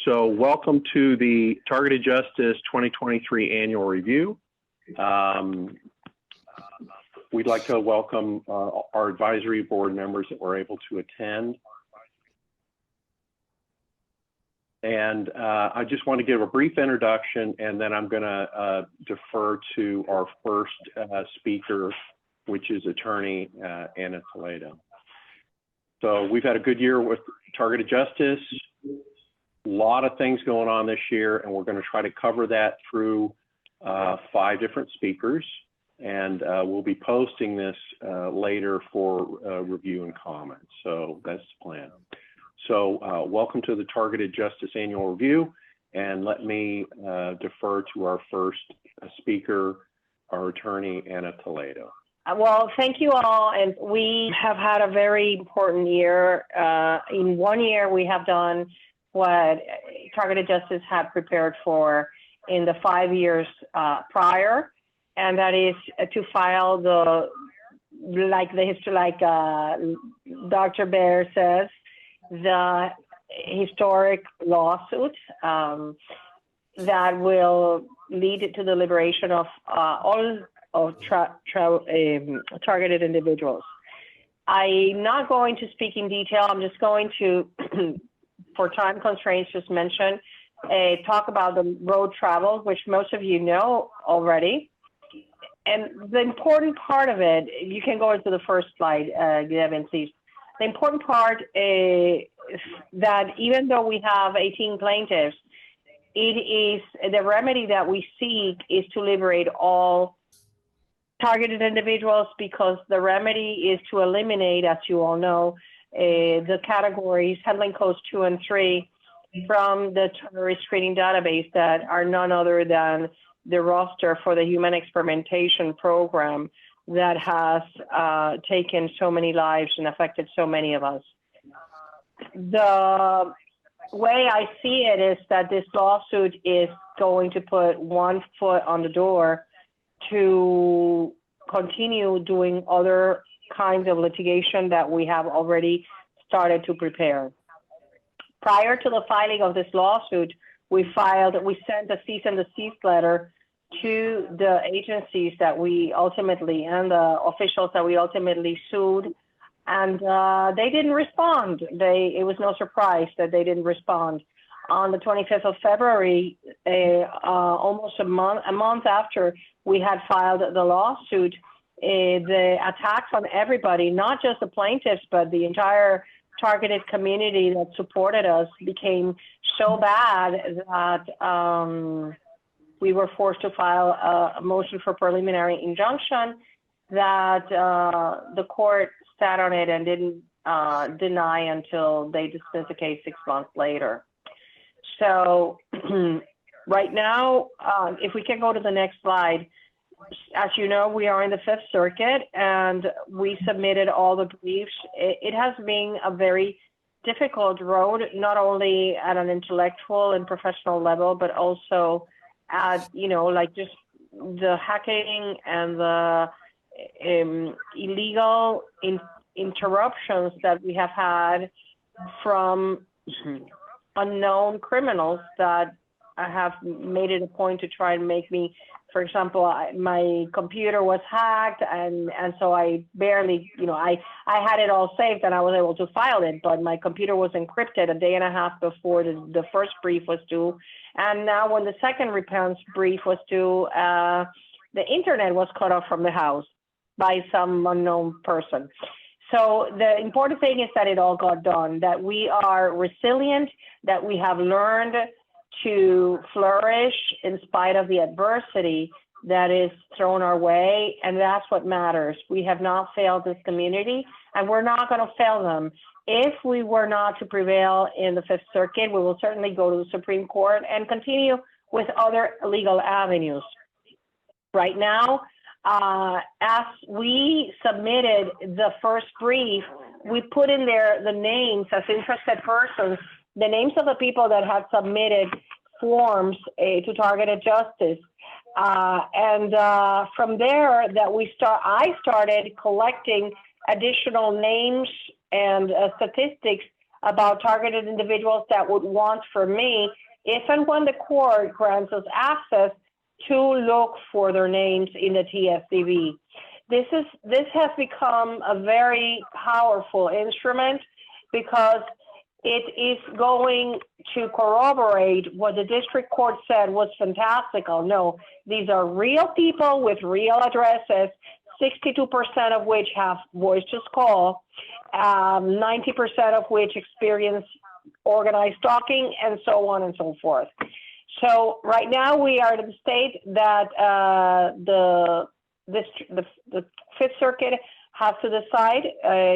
So welcome to the Targeted Justice 2023 Annual Review. We'd like to welcome our advisory board members that were able to attend. And I just want to give a brief introduction, and then I'm going to defer to our first speaker, which is attorney Anna Toledo. So we've had a good year with Targeted Justice. A lot of things going on this year, and we're going to try to cover that through 5 different speakers. And we'll be posting this later for review and comment. So that's the plan. So welcome to the Targeted Justice Annual Review. And let me defer to our first speaker, our attorney, Anna Toledo. Well, thank you all. And we have had a very important year. In 1 year, we have done what Targeted Justice had prepared for in the 5 years prior, and that is to file like Dr. Baer says, the historic lawsuit that will lead to the liberation of all of targeted individuals. I'm not going to speak in detail. I'm just going to, for time constraints, just mention, talk about the road travel, which most of you know already. And the important part of it, you can go into the first slide, Devin, please. The important part is that even though we have 18 plaintiffs, it is the remedy that we seek is to liberate all targeted individuals, because the remedy is to eliminate, as you all know, the categories handling codes 2 and 3 from the terrorist screening database that are none other than the roster for the human experimentation program that has taken so many lives and affected so many of us. The way I see it is that this lawsuit is going to put one foot on the door to continue doing other kinds of litigation that we have already started to prepare. Prior to the filing of this lawsuit, we sent a cease and desist letter to the agencies that we ultimately, and the officials that we ultimately sued, and they didn't respond. It was no surprise that they didn't respond. On the 25th of February, almost a month after we had filed the lawsuit, the attacks on everybody, not just the plaintiffs, but the entire targeted community that supported us, became so bad that we were forced to file a motion for preliminary injunction that the court sat on it and didn't deny until they dismissed the case 6 months later. So right now, if we can go to the next slide, as you know, we are in the Fifth Circuit and we submitted all the briefs. It has been a very difficult road, not only at an intellectual and professional level, but also at, like just the hacking and the illegal interruptions that we have had from unknown criminals that have made it a point to try and make me, for example, my computer was hacked, and so I barely, I had it all saved and I was able to file it, but my computer was encrypted a day and a half before the first brief was due. And now when the second response brief was due, the internet was cut off from the house by some unknown person. So the important thing is that it all got done, that we are resilient, that we have learned to flourish in spite of the adversity that is thrown our way, and that's what matters. We have not failed this community, and we're not going to fail them. If we were not to prevail in the Fifth Circuit, we will certainly go to the Supreme Court and continue with other legal avenues. Right now, as we submitted the first brief, we put in there the names as interested persons, the names of the people that have submitted forms to Targeted Justice. And from there, I started collecting additional names and statistics about targeted individuals that would want for me, if and when the court grants us access to look for their names in the TSDB. This has become a very powerful instrument because it is going to corroborate what the district court said was fantastical. No, these are real people with real addresses, 62% of which have voice to call, 90% of which experience organized stalking, and so on and so forth. So right now we are at the state that the Fifth Circuit has to decide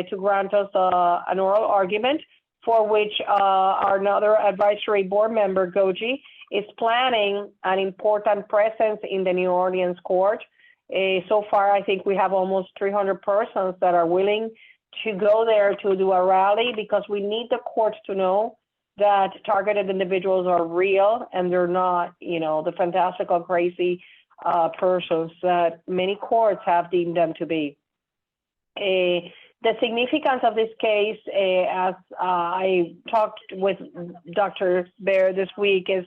to grant us an oral argument, for which our another advisory board member, Goji, is planning an important presence in the New Orleans court. So far, I think we have almost 300 persons that are willing to go there to do a rally, because we need the courts to know that targeted individuals are real and they're not, you know, the fantastical, crazy persons that many courts have deemed them to be. The significance of this case, as I talked with Dr. Baer this week, is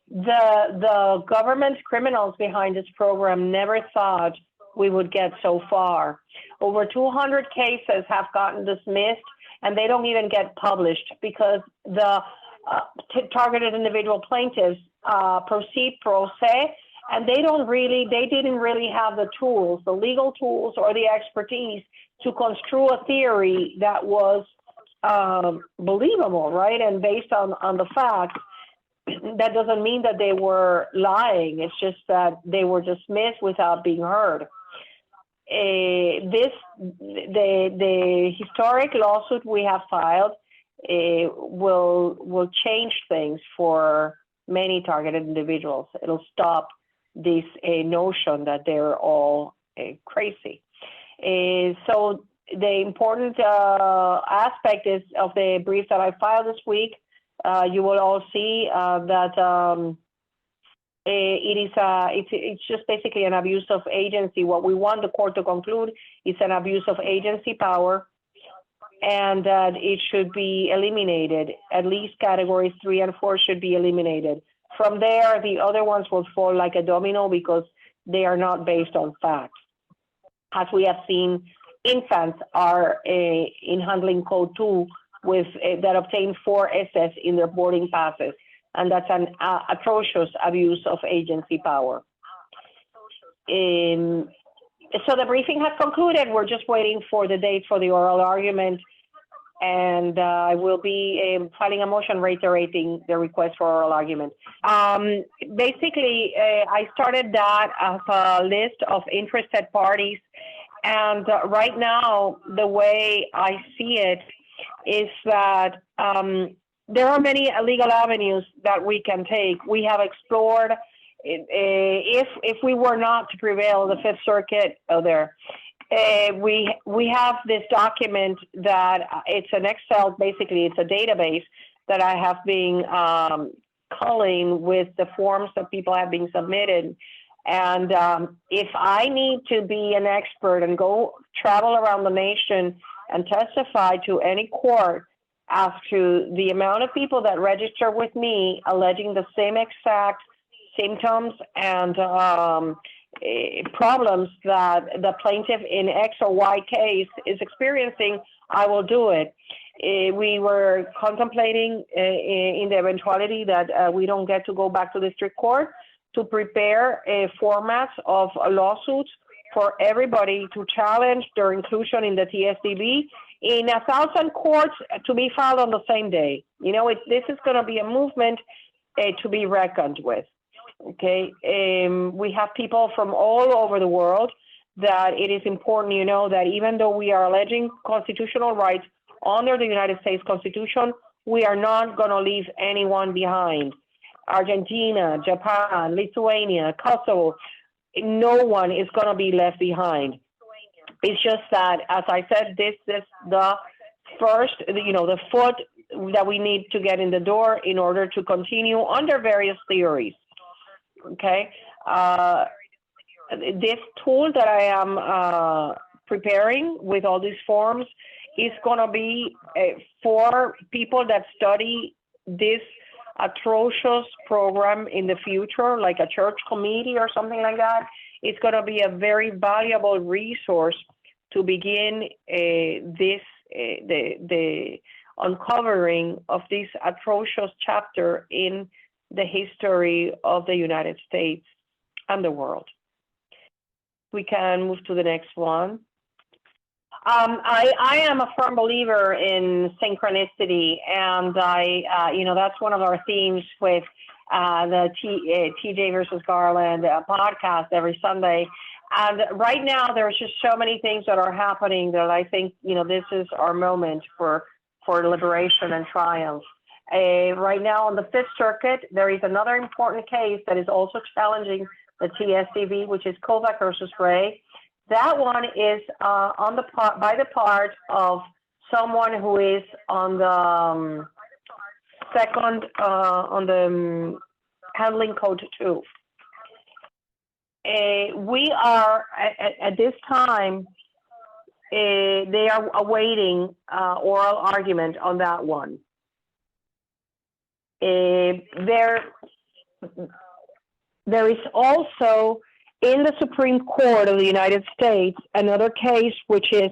the government criminals behind this program never thought we would get so far. Over 200 cases have gotten dismissed, and they don't even get published because the targeted individual plaintiffs proceed pro se, and they didn't really have the tools, the legal tools or the expertise to construe a theory that was believable, right? And based on the facts. That doesn't mean that they were lying. It's just that they were dismissed without being heard. The historic lawsuit we have filed will change things for many targeted individuals. It'll stop this notion that they're all crazy. So the important aspect is of the brief that I filed this week. You will all see that it's just basically an abuse of agency. What we want the court to conclude is an abuse of agency power, and that it should be eliminated. At least categories 3 and 4 should be eliminated. From there, the other ones will fall like a domino because they are not based on facts. As we have seen, infants are in handling code 2 with that obtain 4 SS in their boarding passes, and that's an atrocious abuse of agency power. So the briefing has concluded. We're just waiting for the date for the oral argument, and I will be filing a motion reiterating the request for oral argument. Basically, I started that as a list of interested parties, and right now, the way I see it is that there are many legal avenues that we can take. We have explored, if we were not to prevail, the Fifth Circuit we have this document that it's an Excel, basically it's a database that I have been culling with the forms that people have been submitted. And if I need to be an expert and go travel around the nation and testify to any court as to the amount of people that register with me alleging the same exact symptoms and problems that the plaintiff in X or Y case is experiencing, I will do it. We were contemplating in the eventuality that we don't get to go back to district court to prepare formats of lawsuits for everybody to challenge their inclusion in the TSDB in 1,000 courts to be filed on the same day. You know, this is going to be a movement to be reckoned with. Okay, we have people from all over the world that it is important, you know, that even though we are alleging constitutional rights under the United States Constitution, we are not going to leave anyone behind. Argentina, Japan, Lithuania, Kosovo, no one is going to be left behind. It's just that, as I said, this is the first, you know, the foot that we need to get in the door in order to continue under various theories. Okay, this tool that I am preparing with all these forms is going to be for people that study this atrocious program in the future, like a church committee or something like that. It's going to be a very valuable resource to begin the uncovering of this atrocious chapter in the history of the United States and the world. We can move to the next one. I am a firm believer in synchronicity, and that's one of our themes with the TJ versus Garland podcast every Sunday. And right now, there's just so many things that are happening that I think, this is our moment for liberation and triumph. Right now on the Fifth Circuit, there is another important case that is also challenging the TSDB, which is Kovac versus Ray. That one is by the part of someone who is on the handling code 2. We are at this time. They are awaiting oral argument on that one. There is also in the Supreme Court of the United States another case which is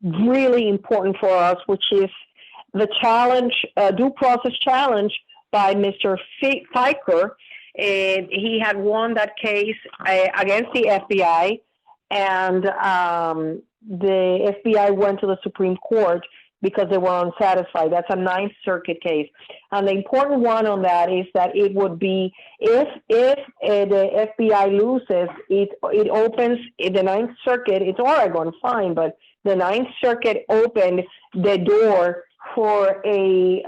really important for us, which is the challenge, due process challenge by Mr. Fiker. He had won that case against the FBI, and the FBI went to the Supreme Court because they were unsatisfied. That's a Ninth Circuit case. And the important one on that is that it would be, if the FBI loses, it opens, the Ninth Circuit, it's Oregon, fine, but the Ninth Circuit opened the door for a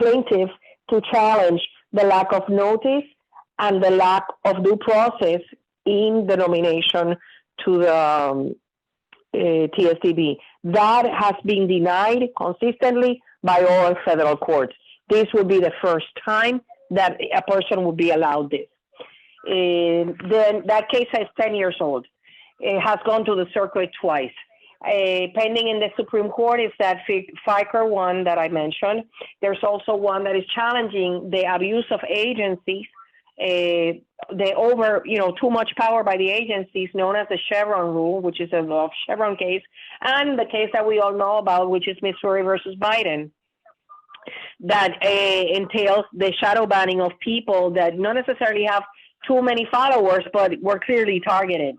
plaintiff to challenge the lack of notice and the lack of due process in the nomination to the TSDB. That has been denied consistently by all federal courts. This will be the first time that a person will be allowed this. Then that case is 10 years old. It has gone to the circuit twice. Pending in the Supreme Court is that Fiker one that I mentioned. There's also one that is challenging the abuse of agencies, too much power by the agencies, known as the Chevron rule, which is a Chevron case, and the case that we all know about, which is Missouri versus Biden, that entails the shadow banning of people that not necessarily have too many followers, but were clearly targeted.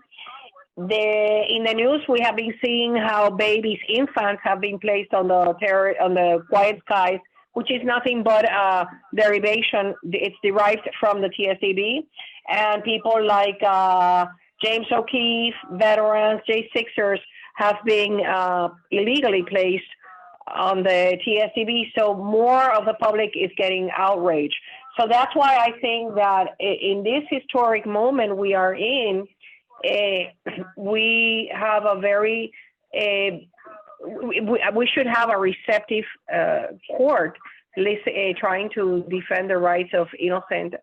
In the news, we have been seeing how babies, infants, have been placed on the quiet skies, which is nothing but a derivation. It's derived from the TSDB, and people like James O'Keefe, veterans, J6ers, have been illegally placed on the TSDB. So more of the public is getting outraged. So that's why I think that in this historic moment we are in, we have a very, we should have a receptive court trying to defend the rights of innocent,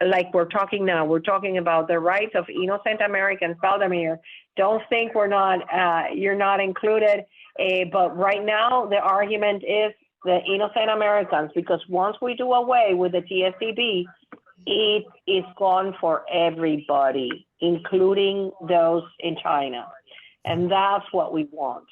like we're talking now. We're talking about the rights of innocent Americans. Valdemir, don't think you're not included, but right now the argument is the innocent Americans, because once we do away with the TSDB, it is gone for everybody, including those in China. And that's what we want.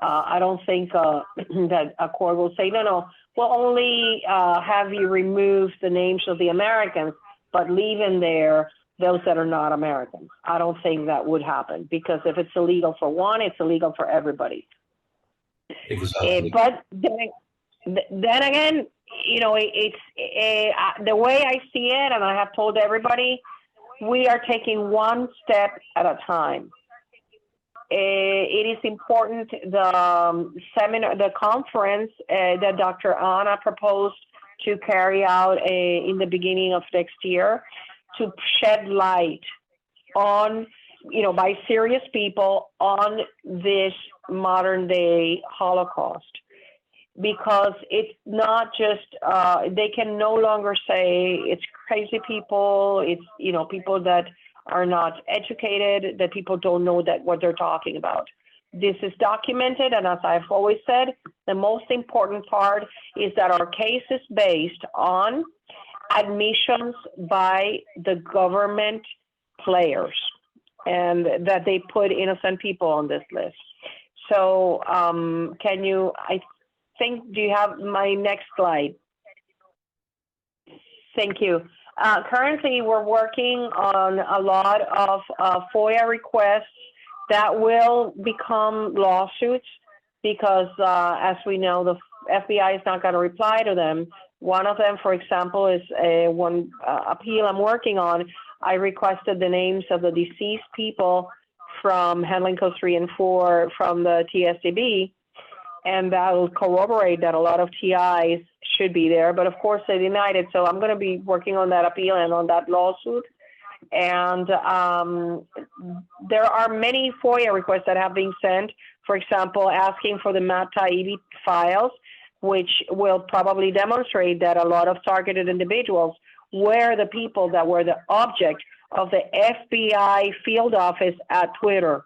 I don't think that a court will say, no, we'll only have you remove the names of the Americans, but leave in there those that are not Americans. I don't think that would happen, because if it's illegal for one, it's illegal for everybody. Exactly. But then again, it's the way I see it, and I have told everybody, we are taking one step at a time. It is important, the conference that Dr. Anna proposed to carry out in the beginning of next year, to shed light on, by serious people, on this modern day Holocaust. Because it's not just, they can no longer say it's crazy people, it's, people that are not educated, that people don't know that what they're talking about. this is documented, and as I've always said, the most important part is that our case is based on admissions by the government players, and that they put innocent people on this list. So can you, I think, do you have my next slide? Thank you. Currently, we're working on a lot of FOIA requests that will become lawsuits because, as we know, the FBI is not going to reply to them. One of them, for example, is one appeal I'm working on. I requested the names of the deceased people from handling codes 3 and 4 from the TSDB, and that will corroborate that a lot of TIs should be there. But of course, they denied it. So I'm going to be working on that appeal and on that lawsuit. And there are many FOIA requests that have been sent, for example, asking for the Matt Taibbi files, which will probably demonstrate that a lot of targeted individuals were the people that were the object of the FBI field office at Twitter.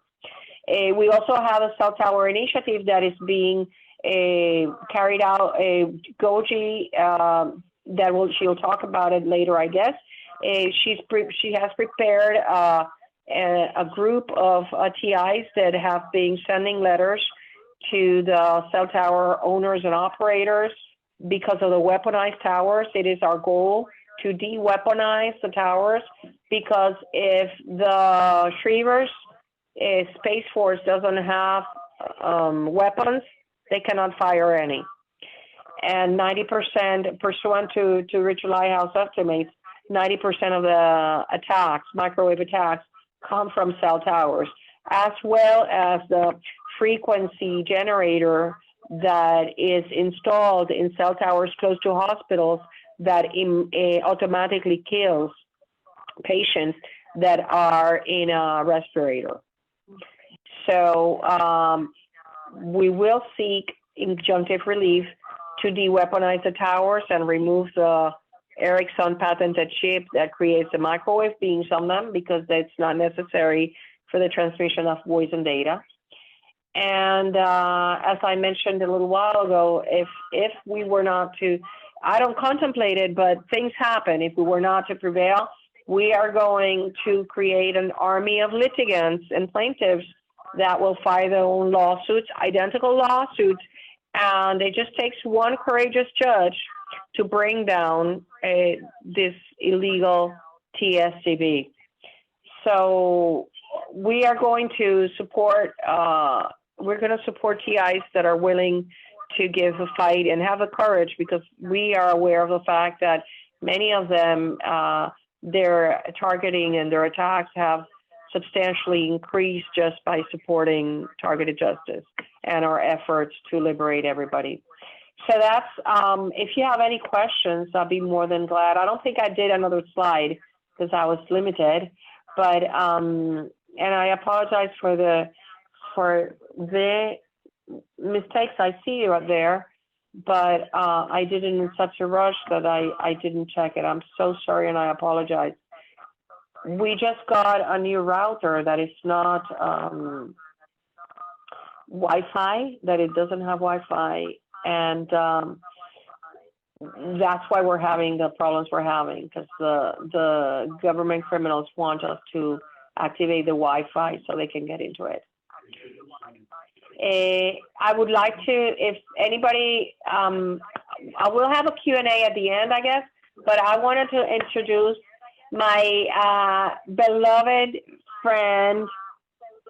We also have a cell tower initiative that is being carried out. Goji, she'll talk about it later, I guess. She has prepared a group of TIs that have been sending letters to the cell tower owners and operators because of the weaponized towers. It is our goal to de-weaponize the towers, because if the Shrevers Space Force doesn't have weapons, they cannot fire any. And 90%, pursuant to Richard Lighthouse estimates, 90% of the attacks, microwave attacks, come from cell towers, as well as the frequency generator that is installed in cell towers close to hospitals that automatically kills patients that are in a respirator. So we will seek injunctive relief to de-weaponize the towers and remove the Ericsson patented chip that creates the microwave beams on them, because that's not necessary for the transmission of voice and data. And as I mentioned a little while ago, if we were not to, I don't contemplate it, but things happen. If we were not to prevail, we are going to create an army of litigants and plaintiffs that will file their own lawsuits, identical lawsuits, and it just takes one courageous judge to bring down this illegal TSDB. So we are going to support, we're going to support TIs that are willing to give a fight and have the courage, because we are aware of the fact that many of them, their targeting and their attacks have substantially increased just by supporting targeted justice and our efforts to liberate everybody. So that's, if you have any questions, I'll be more than glad. I don't think I did another slide because I was limited, but, and I apologize for the mistakes I see out there, but I did it in such a rush that I didn't check it. I'm so sorry, and I apologize. We just got a new router that is not Wi-Fi, that it doesn't have Wi-Fi, and that's why we're having the problems we're having, because the government criminals want us to activate the Wi-Fi so they can get into it. I would like to, if anybody, I will have a Q&A at the end, I guess, but I wanted to introduce my beloved friend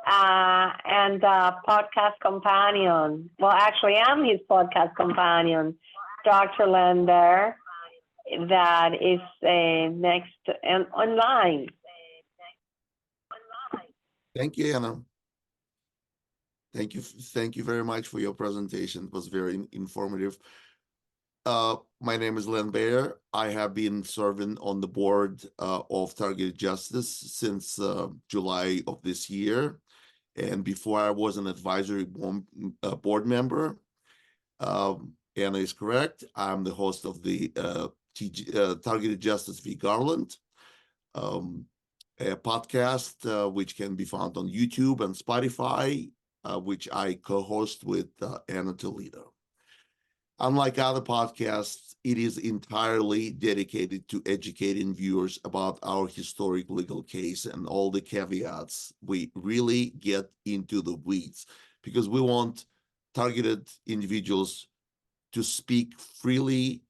and podcast companion. Well, actually, I'm his podcast companion, Dr. Lender, that is next and online. Thank you, Anna. Thank you very much for your presentation. It was very informative. My name is Len Bayer. I have been serving on the board of Targeted Justice since July of this year. And before, I was an advisory board member. Anna is correct. I'm the host of the Targeted Justice v. Garland, a podcast which can be found on YouTube and Spotify. which I co-host with Anna Toledo. Unlike other podcasts, it is entirely dedicated to educating viewers about our historic legal case and all the caveats. We really get into the weeds because we want targeted individuals to speak freely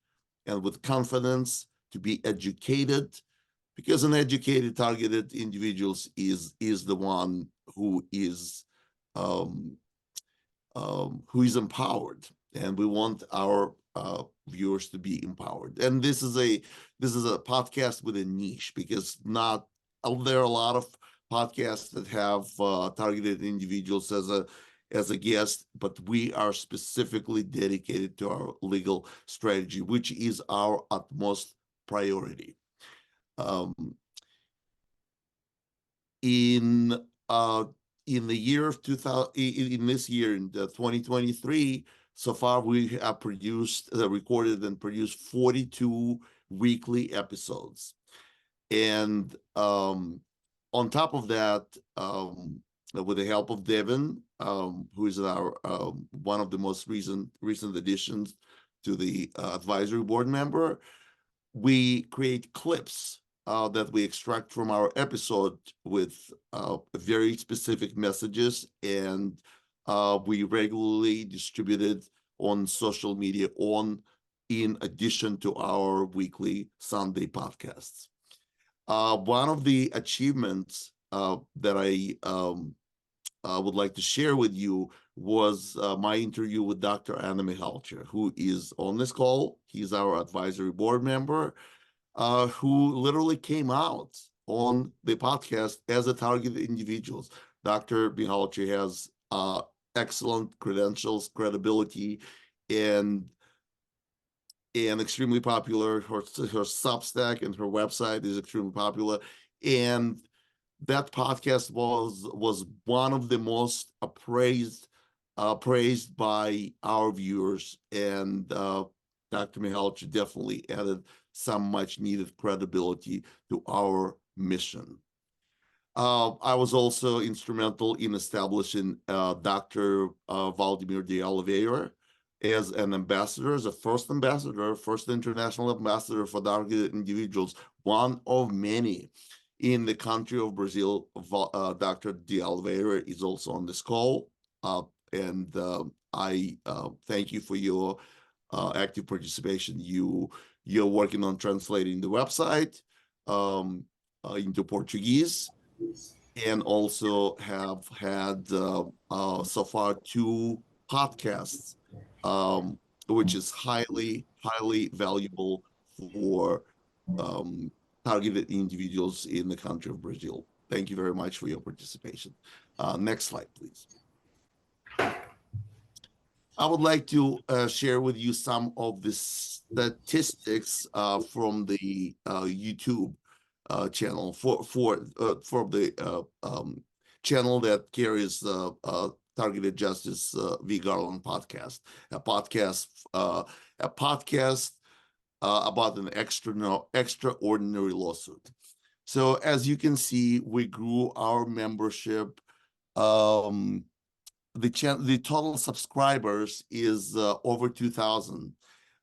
and with confidence, to be educated, because an educated, targeted individuals is the one um, who is empowered, and we want our viewers to be empowered. And this is a podcast with a niche, because not there are a lot of podcasts that have targeted individuals as a guest, but we are specifically dedicated to our legal strategy, which is our utmost priority. Um, in the year of 2000, in this year, in 2023, so far we have recorded and produced 42 weekly episodes. And on top of that, with the help of Devin, who is our one of the most recent additions to the advisory board member, we create clips that we extract from our episode with very specific messages, and we regularly distribute it on social media in addition to our weekly Sunday podcasts. One of the achievements that I would like to share with you was my interview with Dr. Anna Mihalcher, who is on this call. He's our advisory board member, who literally came out on the podcast as a targeted individual. Dr. Mihalcher has excellent credentials, credibility, and extremely popular. Her Substack and her website is extremely popular, and that podcast was one of the most praised by our viewers, and Dr. Mihalch definitely added some much needed credibility to our mission. I was also instrumental in establishing Dr. Valdemir de Oliveira as an ambassador, as a first international ambassador for targeted individuals, one of many in the country of Brazil. Dr. de Oliveira is also on this call, and I thank you for your active participation. You're working on translating the website into Portuguese, and also have had so far 2 podcasts, which is highly valuable for targeted individuals in the country of Brazil. Thank you very much for your participation. Next slide, please. I would like to share with you some of the statistics from the YouTube channel for the channel that carries Targeted Justice v. Garland podcast, a podcast about an extraordinary lawsuit. So as you can see, we grew our membership. The total subscribers is over 2,000.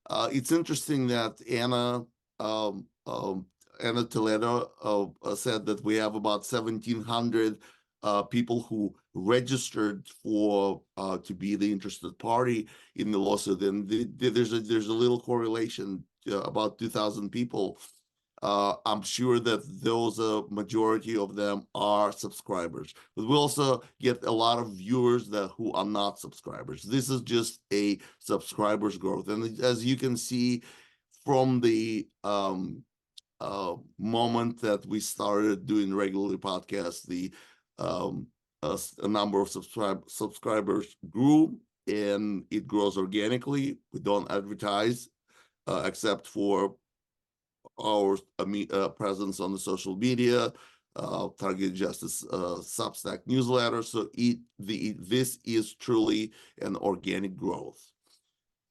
It's interesting that Anna Toledo said that we have about 1,700 people who registered to be the interested party in the lawsuit, and there's a little correlation. About 2,000 people. I'm sure that those majority of them are subscribers, but we also get a lot of viewers who are not subscribers. This is just a subscribers growth, and as you can see from the moment that we started doing regular podcasts, the a number of subscribers grew, and it grows organically. We don't advertise except for our presence on the social media, Targeted Justice Substack newsletter. So this is truly an organic growth.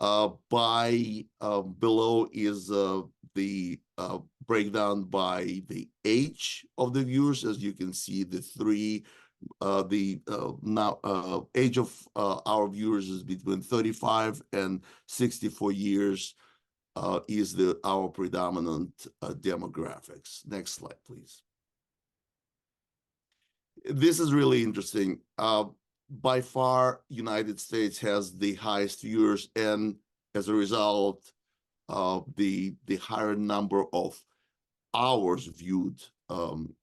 Below is the breakdown by the age of the viewers. As you can see, the 3 The age of our viewers is between 35 and 64 years is our predominant demographics. Next slide, please. This is really interesting. By far, United States has the highest viewers, and as a result, the higher number of hours viewed in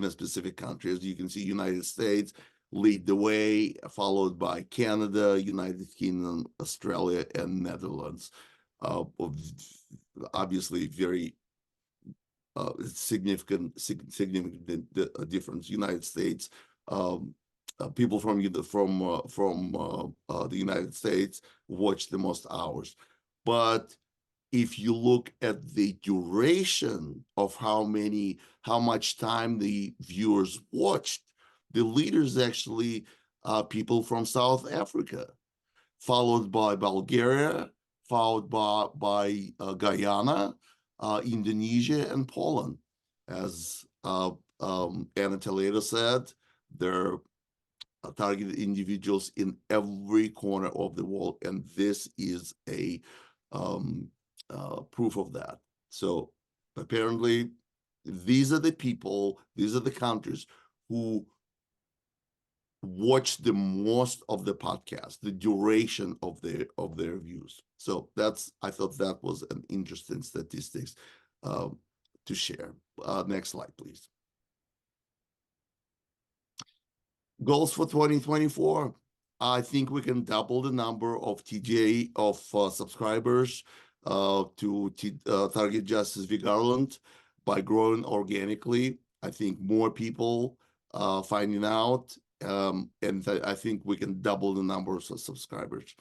a specific country. As you can see, United States lead the way, followed by Canada, United Kingdom, Australia, and Netherlands. Obviously, very significant difference. United States, people from the United States watch the most hours, but if you look at the duration of how much time the viewers watched, the leaders actually people from South Africa, followed by Bulgaria, followed by Guyana, Indonesia, and Poland. As Anna Toledo said, they're targeted individuals in every corner of the world, and this is a proof of that. So apparently, these are the people, these are the countries who watch the most of the podcast, the duration of their views. So I thought that was an interesting statistics to share. Next slide, please. Goals for 2024. I think we can double the number of TJ of subscribers to Target Justice v. Garland by growing organically. I think more people finding out, and I think we can double the number of subscribers.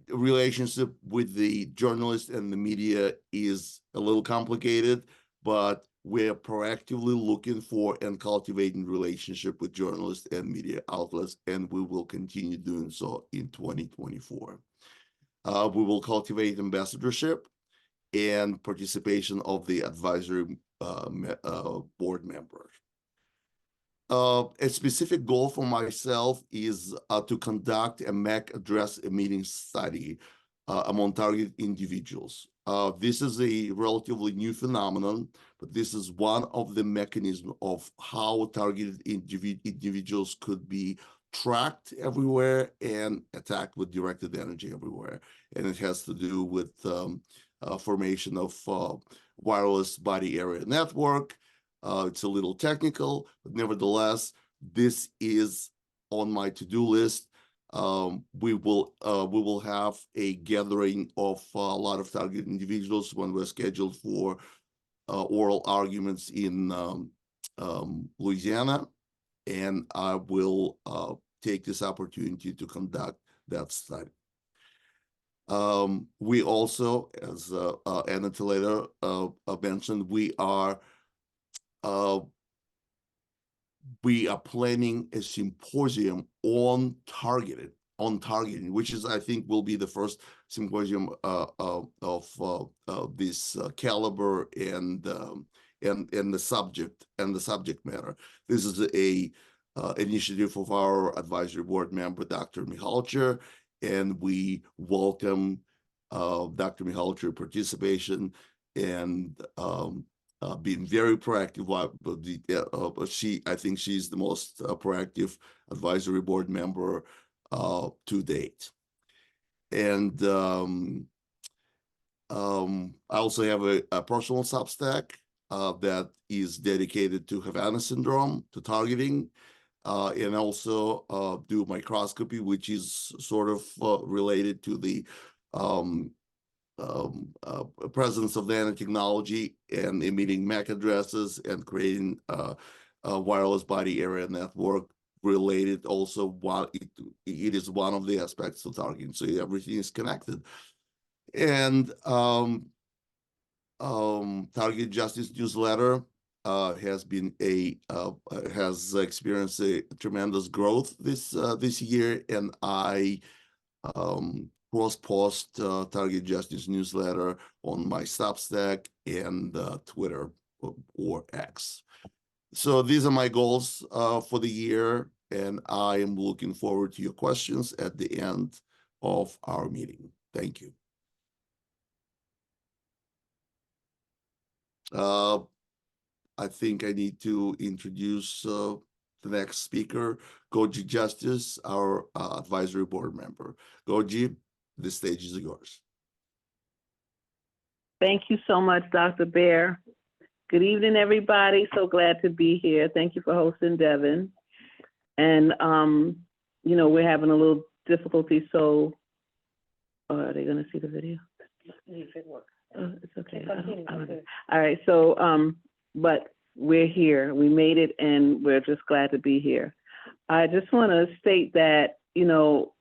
Relationship with the journalists and the media is a little complicated, but we're proactively looking for and cultivating relationship with journalists and media outlets, and we will continue doing so in 2024. We will cultivate ambassadorship and participation of the advisory board members. A specific goal for myself is to conduct a MAC address a meeting study among targeted individuals. This is a relatively new phenomenon, but this is one of the mechanisms of how targeted individuals could be tracked everywhere and attacked with directed energy everywhere. And it has to do with formation of wireless body area network. It's a little technical, but nevertheless, this is on my to-do list. We will have a gathering of a lot of target individuals when we're scheduled for oral arguments in Louisiana, and I will take this opportunity to conduct that study. We also, as Anna Toledo mentioned, we are planning a symposium on targeting, which is, I think, will be the first symposium of this caliber and the subject matter. This is a initiative of our advisory board member, Dr. Michalcher, and we welcome Dr. Michalcher's participation and being very proactive. I think she's the most proactive advisory board member to date. And I also have a personal Substack that is dedicated to Havana syndrome, to targeting, and also do microscopy, which is sort of related to the presence of nanotechnology and emitting MAC addresses and creating a wireless body area network related also. While it is one of the aspects of targeting, so everything is connected. And Target Justice newsletter has experienced a tremendous growth this year, and I cross-post Target Justice newsletter on my Substack and Twitter. or X. So these are my goals for the year, and I am looking forward to your questions at the end of our meeting. Thank you. I think I need to introduce the next speaker, Goji Justice, our advisory board member. Goji, the stage is yours. Thank you so much, Dr. Bear. Good evening, everybody. So glad to be here. Thank you for hosting Devin. And, you know, we're having a little difficulty, so are they going to see the video? It's okay. All right, so, but we're here. We made it, and we're just glad to be here. I just want to state that, you know,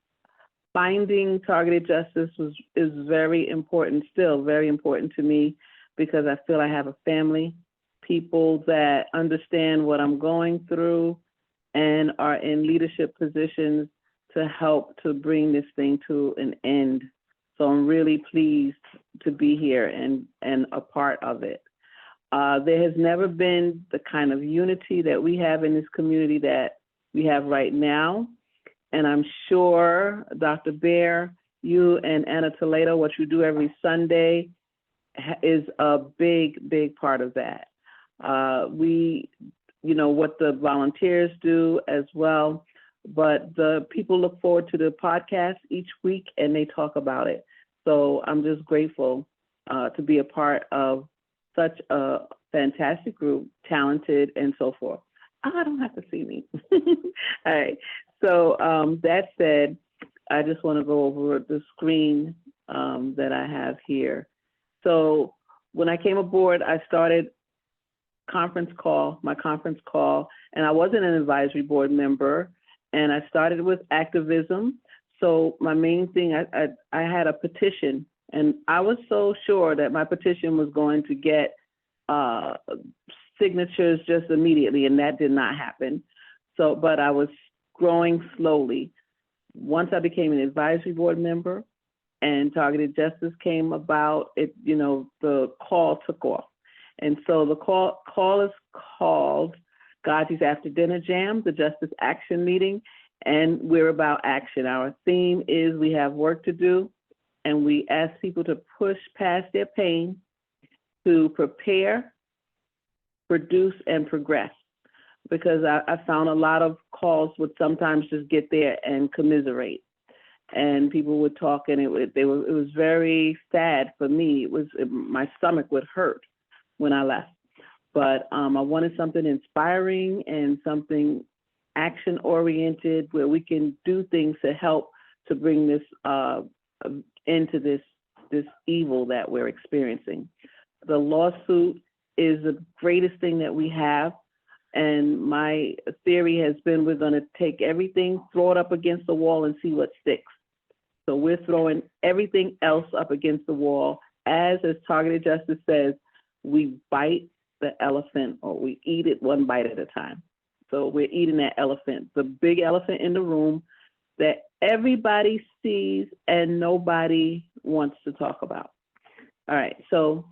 finding targeted justice is very important, still very important to me, because I feel I have a family, people that understand what I'm going through and are in leadership positions to help to bring this thing to an end. So I'm really pleased to be here and a part of it. There has never been the kind of unity that we have in this community that we have right now. And I'm sure, Dr. Bear, you and Anna Toledo, what you do every Sunday is a big, big part of that. You know, what the volunteers do as well, but the people look forward to the podcast each week and they talk about it. So I'm just grateful to be a part of such a fantastic group, talented and so forth. I don't have to see me. All right. So that said, I just want to go over the screen that I have here. So when I came aboard, I started my conference call, and I wasn't an advisory board member, and I started with Activism. So my main thing, I had a petition, and I was so sure that my petition was going to get signatures just immediately, and that did not happen. So, but I was growing slowly. Once I became an advisory board member and targeted justice came about, you know, the call took off. And so the call is called Gaji's After Dinner Jam, the Justice Action Meeting, and we're about action. Our theme is we have work to do, and we ask people to push past their pain to prepare, produce, and progress. Because I found a lot of calls would sometimes just get there and commiserate, and people would talk, and it was very sad for me. My stomach would hurt when I left, but I wanted something inspiring and something action oriented where we can do things to help to bring this into this evil that we're experiencing. The lawsuit is the greatest thing that we have. And my theory has been we're going to take everything, throw it up against the wall and see what sticks. So we're throwing everything else up against the wall. As targeted justice says, we bite the elephant, or we eat it one bite at a time. So we're eating that elephant, the big elephant in the room that everybody sees and nobody wants to talk about. All right, so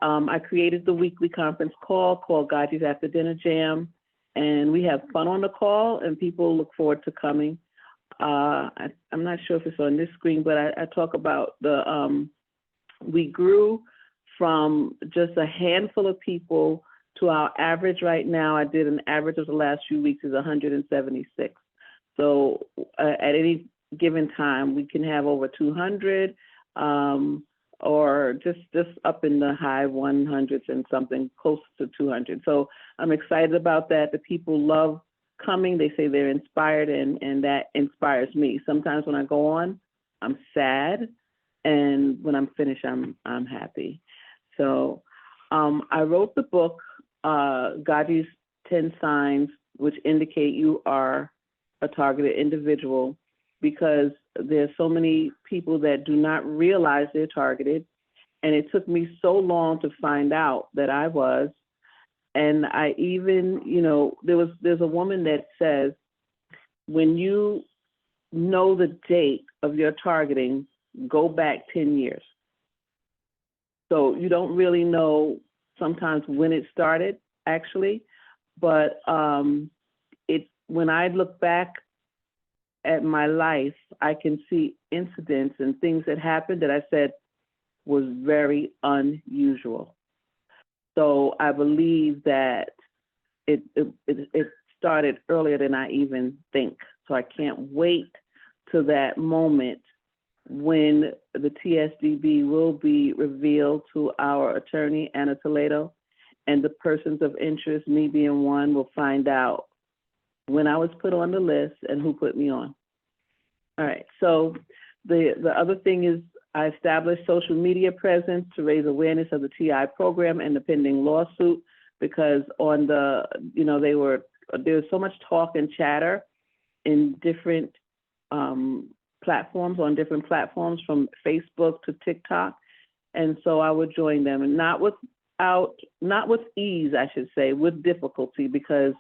I created the weekly conference call called Gaji's After Dinner Jam, and we have fun on the call, and people look forward to coming. I'm not sure if it's on this screen, but I talk about we grew from just a handful of people to our average right now. I did an average of the last few weeks is 176. So at any given time, we can have over 200. Or just up in the high 100s and something close to 200. So I'm excited about that. The people love coming. They say they're inspired, and that inspires me. Sometimes when I go on, I'm sad, and when I'm finished, I'm happy. So I wrote the book, Gaji's 10 Signs, which indicate you are a targeted individual, because there's so many people that do not realize they're targeted. And it took me so long to find out that I was. And I even, you know, there's a woman that says, when you know the date of your targeting, go back 10 years. So you don't really know sometimes when it started, actually. But when I look back at my life, I can see incidents and things that happened that I said was very unusual. So I believe that it started earlier than I even think. So I can't wait to that moment when the TSDB will be revealed to our attorney, Anna Toledo, and the persons of interest, me being one, will find out when I was put on the list and who put me on. All right, so the other thing is I established social media presence to raise awareness of the TI program and the pending lawsuit, because on the, there's so much talk and chatter in different platforms, on different platforms from Facebook to TikTok. And so I would join them, and not with ease, I should say, with difficulty, because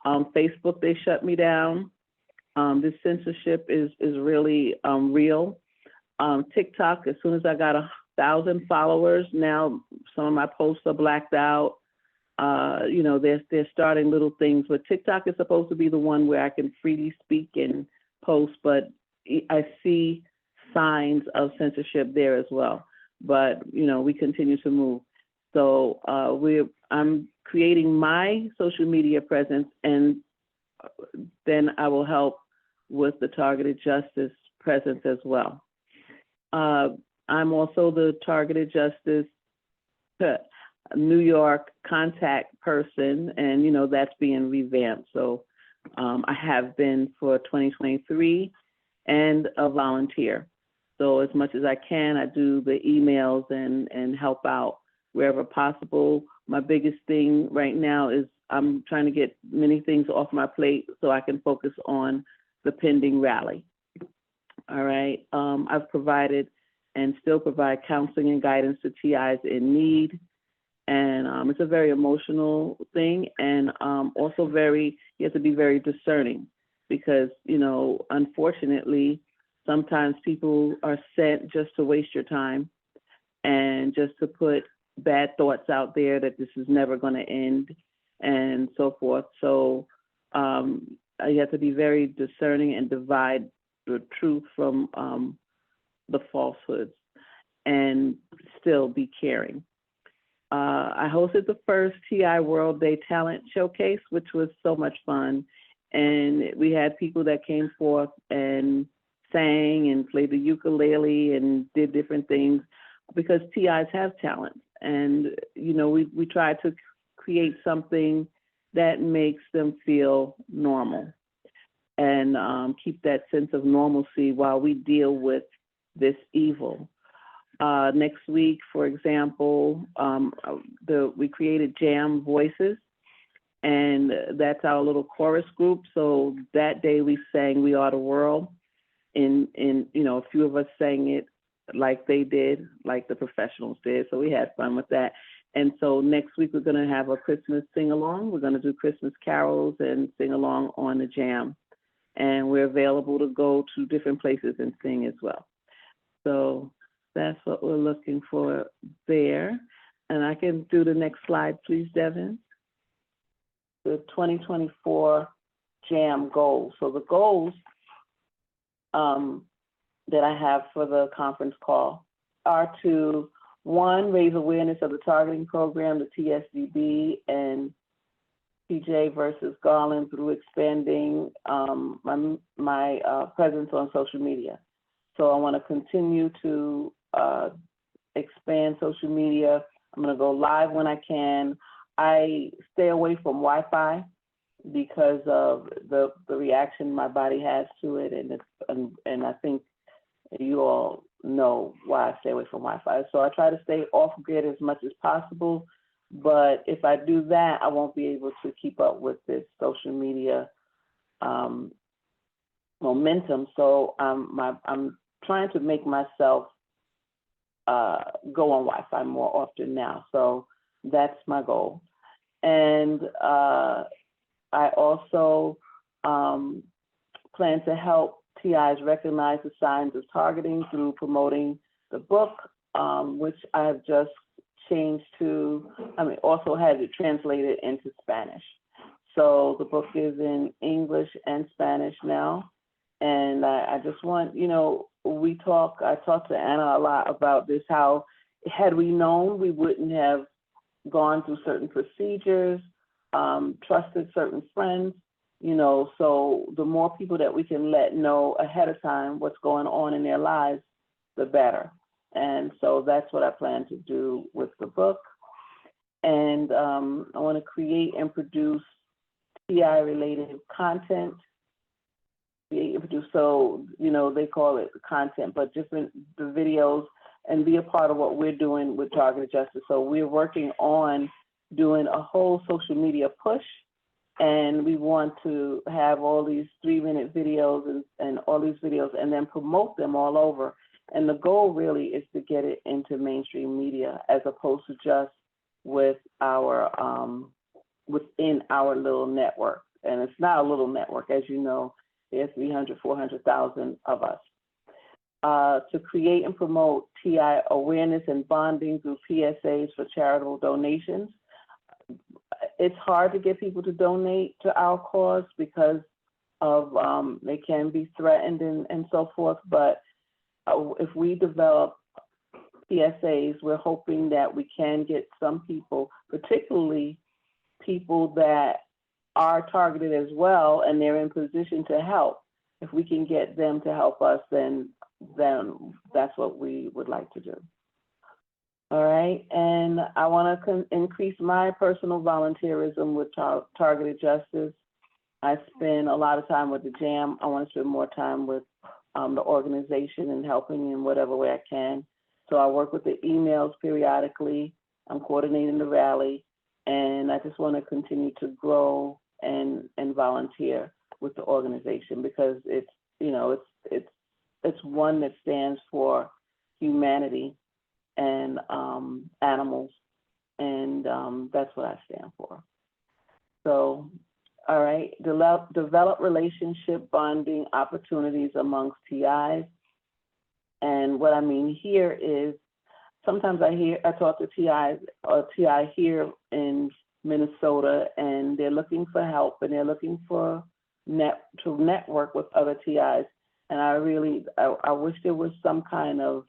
Facebook, they shut me down. This censorship is really real. TikTok, as soon as I got 1,000 followers, now some of my posts are blacked out. They're starting little things, but TikTok is supposed to be the one where I can freely speak and post, but I see signs of censorship there as well. But, we continue to move. So I'm creating my social media presence, and then I will help with the targeted justice presence as well. I'm also the targeted justice New York contact person, and that's being revamped. So I have been for 2023, and a volunteer. So as much as I can, I do the emails and help out wherever possible. My biggest thing right now is I'm trying to get many things off my plate so I can focus on the pending rally. All right, I've provided and still provide counseling and guidance to TIs in need. And it's a very emotional thing, and also you have to be very discerning, because, unfortunately, sometimes people are sent just to waste your time and just to put bad thoughts out there that this is never going to end and so forth. So you have to be very discerning and divide the truth from the falsehoods, and still be caring. I hosted the first TI World Day Talent Showcase, which was so much fun. And we had people that came forth and sang and played the ukulele and did different things, because TIs have talent. And, we try to create something that makes them feel normal, and keep that sense of normalcy while we deal with this evil. Next week, for example, we created Jam Voices, and that's our little chorus group. So that day we sang "We Are the World," and a few of us sang it like they did, like the professionals did. So we had fun with that. And so next week we're going to have a Christmas sing-along. We're going to do Christmas carols and sing along on the Jam. And we're available to go to different places and sing as well. So that's what we're looking for there. And I can do the next slide, please, Devin. The 2024 Jam goals. So the goals that I have for the conference call are to, one, raise awareness of the targeting program, the TSDB, and PJ versus Garland through expanding my presence on social media. So I want to continue to expand social media. I'm going to go live when I can. I stay away from Wi-Fi because of the reaction my body has to it, and I think you all know why I stay away from Wi-Fi. So I try to stay off grid as much as possible. But if I do that, I won't be able to keep up with this social media momentum. So I'm trying to make myself go on Wi-Fi more often now. So that's my goal. And I also plan to help TIs recognize the signs of targeting through promoting the book, which I have just changed to, also had it translated into Spanish. So the book is in English and Spanish now. And I just want, I talked to Anna a lot about this, how had we known, we wouldn't have gone through certain procedures, trusted certain friends, so the more people that we can let know ahead of time what's going on in their lives, the better. And so that's what I plan to do with the book. And I want to create and produce TI-related content. So, they call it content, but different the videos, and be a part of what we're doing with Targeted Justice. So we're working on doing a whole social media push, and we want to have all these 3-minute videos and all these videos and then promote them all over. And the goal really is to get it into mainstream media as opposed to just with our within our little network. And it's not a little network, as you know, there's 300, 400,000 of us. To create and promote TI awareness and bonding through PSAs for charitable donations. It's hard to get people to donate to our cause because of they can be threatened and so forth, but if we develop PSAs, we're hoping that we can get some people, particularly people that are targeted as well and they're in position to help. If we can get them to help us, then that's what we would like to do. All right, and I want to increase my personal volunteerism with Targeted Justice. I spend a lot of time with the JAM. I want to spend more time with the organization and helping in whatever way I can. So I work with the emails periodically. I'm coordinating the rally, and I just want to continue to grow and volunteer with the organization because it's one that stands for humanity and animals, and that's what I stand for. So, all right, develop relationship bonding opportunities amongst TIs. And what I mean here is sometimes I talk to TIs or TI here in Minnesota, and they're looking for help and they're looking for to network with other TIs. And I wish there was some kind of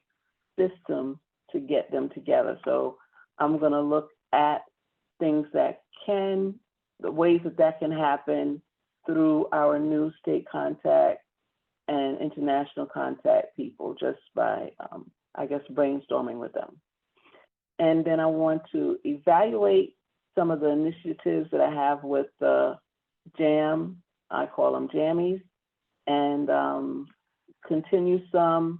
system to get them together. So I'm going to look at things the ways that can happen through our new state contact and international contact people, just by, brainstorming with them. And then I want to evaluate some of the initiatives that I have with the JAM, I call them jammies, and continue some,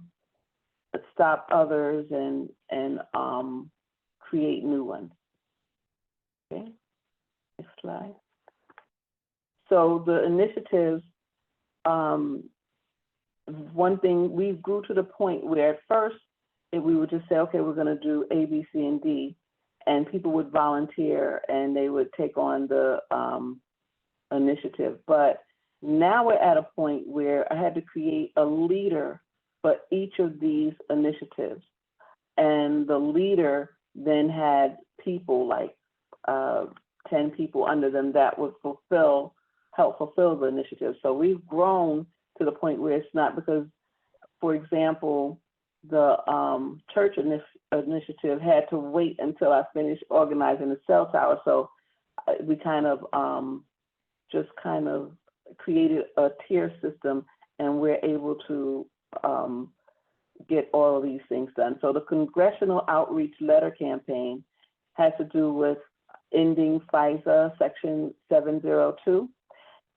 stop others, and create new ones. Okay, next slide. So the initiatives, one thing, we grew to the point where at first we would just say, okay, we're going to do A, B, C, and D, and people would volunteer and they would take on the initiative. But now we're at a point where I had to create a leader for each of these initiatives. And the leader then had people like 10 people under them that would help fulfill the initiative. So we've grown to the point where it's not because, for example, the church initiative had to wait until I finished organizing the cell tower. So we kind of created a tier system, and we're able to get all of these things done. So the Congressional Outreach Letter Campaign has to do with ending FISA Section 702.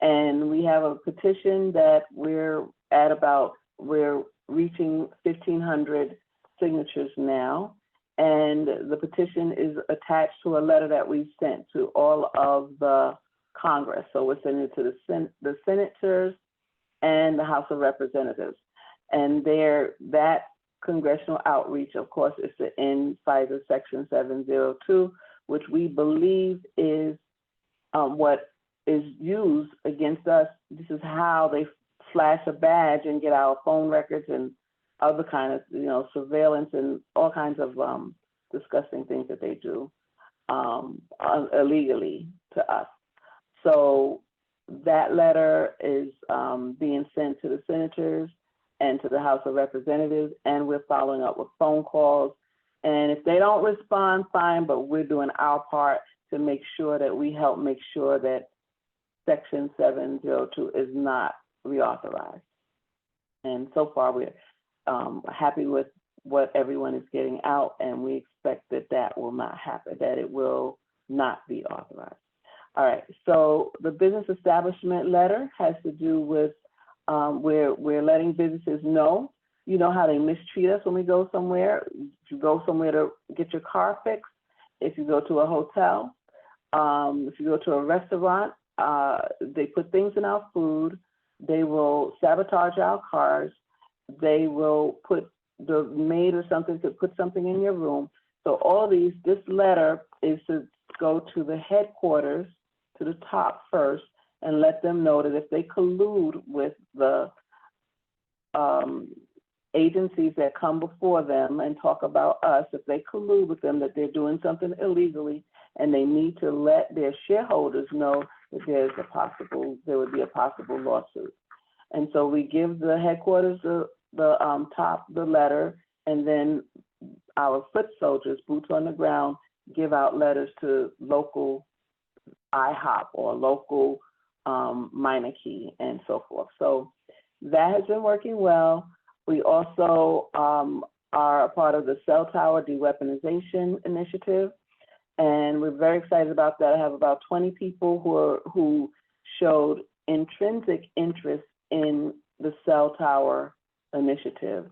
And we have a petition that we're reaching 1,500 signatures now. And the petition is attached to a letter that we sent to all of the Congress. So we're sending it to the senators and the House of Representatives. And that congressional outreach, of course, is to end FISA Section 702, which we believe is what is used against us. This is how they flash a badge and get our phone records and other kind of, surveillance and all kinds of discussing things that they do illegally to us. So that letter is being sent to the senators and to the House of Representatives, and we're following up with phone calls. And if they don't respond, fine, but we're doing our part to make sure that we help make sure that Section 702 is not reauthorized. And so far, we're happy with what everyone is getting out, and we expect that that will not happen, that it will not be authorized. All right, so the business establishment letter has to do with we're letting businesses know, you know how they mistreat us when we go somewhere. If you go somewhere to get your car fixed, if you go to a hotel, if you go to a restaurant, they put things in our food, they will sabotage our cars, they will put the maid or something to put something in your room. So all these, this letter is to go to the headquarters, to the top first, and let them know that if they collude with the agencies that come before them and talk about us, if they collude with them that they're doing something illegally, and they need to let their shareholders know that there would be a possible lawsuit. And so we give the headquarters the letter, and then our foot soldiers, boots on the ground, give out letters to local IHOP or local Meineke and so forth. So that has been working well. We also are a part of the cell tower de-weaponization initiative, and we're very excited about that. I have about 20 people who showed intrinsic interest in the cell tower initiative.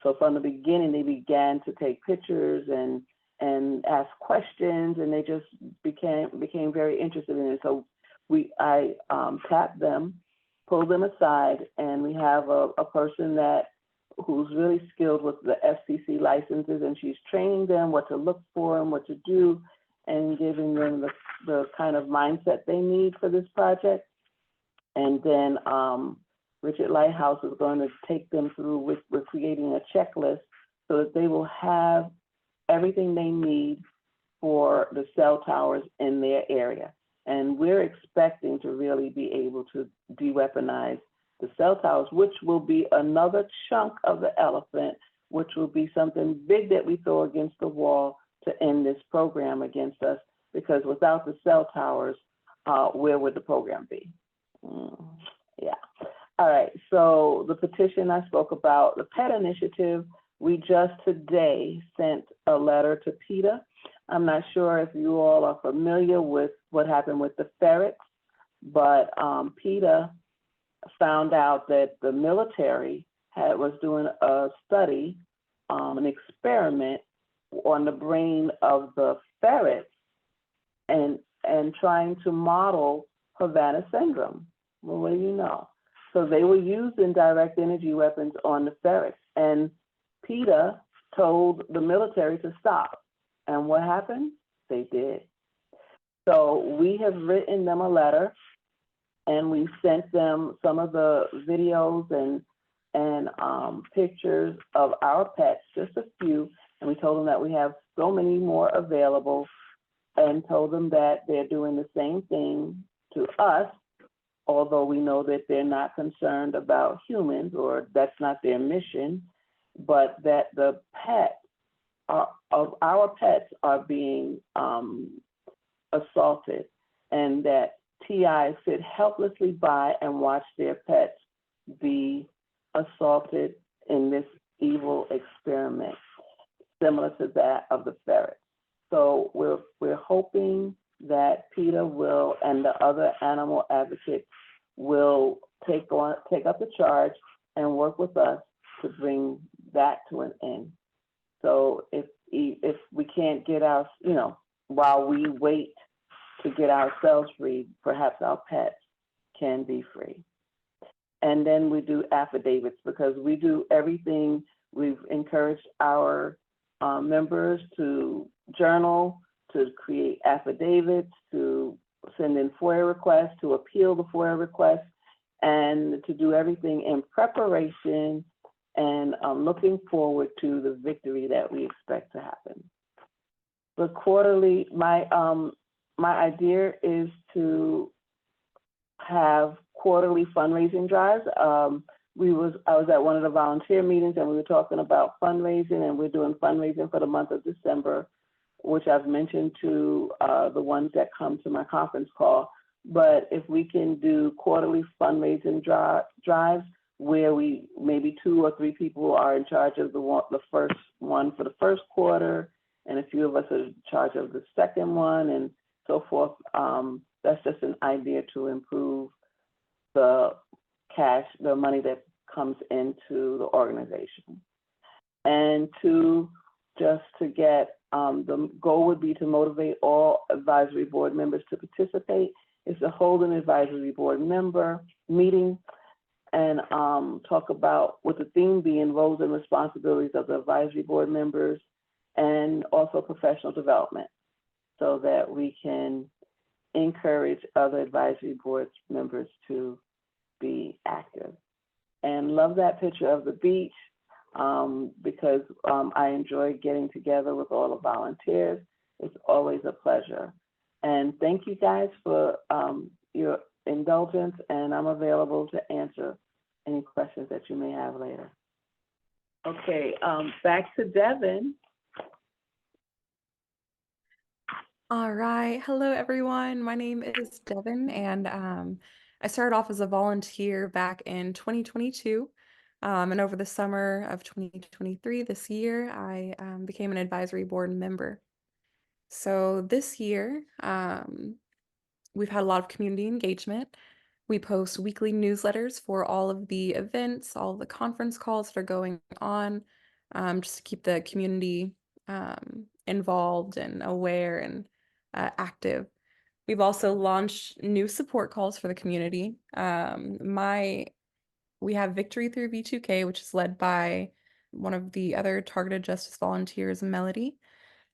So from the beginning, they began to take pictures and ask questions, and they just became very interested in it. So I tapped them, pulled them aside, and we have a person who's really skilled with the FCC licenses, and she's training them what to look for and what to do, and giving them the kind of mindset they need for this project. And then Richard Lighthouse is going to take them through, we're creating a checklist so that they will have everything they need for the cell towers in their area. And we're expecting to really be able to de-weaponize the cell towers, which will be another chunk of the elephant, which will be something big that we throw against the wall to end this program against us, because without the cell towers, where would the program be? Yeah. All right, so the petition I spoke about, the PET initiative, we just today sent a letter to PETA. I'm not sure if you all are familiar with what happened with the ferrets, but PETA found out that the military was doing a study, an experiment on the brain of the ferrets and trying to model Havana syndrome. Well, what do you know? So they were using direct energy weapons on the ferrets, and PETA told the military to stop. And what happened? They did. So we have written them a letter, and we sent them some of the videos and pictures of our pets, just a few, and we told them that we have so many more available, and told them that they're doing the same thing to us, although we know that they're not concerned about humans, or that's not their mission, but that the pets of our pets are being assaulted, and that TI sit helplessly by and watch their pets be assaulted in this evil experiment, similar to that of the ferret. So we're hoping that PETA will, and the other animal advocates will take up the charge and work with us to bring that to an end. So if we can't get our, while we wait to get ourselves free, perhaps our pets can be free. And then we do affidavits, because we do everything. We've encouraged our members to journal, to create affidavits, to send in FOIA requests, to appeal the FOIA requests, and to do everything in preparation and looking forward to the victory that we expect to happen. the quarterly, my idea is to have quarterly fundraising drives. I was at one of the volunteer meetings and we were talking about fundraising, and we're doing fundraising for the month of December, which I've mentioned to the ones that come to my conference call. But if we can do quarterly fundraising drives where we maybe 2 or 3 people are in charge of the first one for the first quarter, and a few of us are in charge of the second one, and so forth. That's just an idea to improve the money that comes into the organization. And to get, the goal would be to motivate all advisory board members to participate, is to hold an advisory board member meeting and talk about, with the theme being roles and responsibilities of the advisory board members, and also professional development, so that we can encourage other advisory board members to be active. And love that picture of the beach, because I enjoy getting together with all the volunteers. It's always a pleasure. And thank you guys for your indulgence, and I'm available to answer any questions that you may have later. Okay, back to Devin. All right. Hello, everyone. My name is Devin, and I started off as a volunteer back in 2022. And over the summer of 2023, this year, I became an advisory board member. So this year, we've had a lot of community engagement. We post weekly newsletters for all of the events, all of the conference calls that are going on, just to keep the community involved and aware and active. We've also launched new support calls for the community. We have Victory Through V2K, which is led by one of the other targeted justice volunteers, Melody.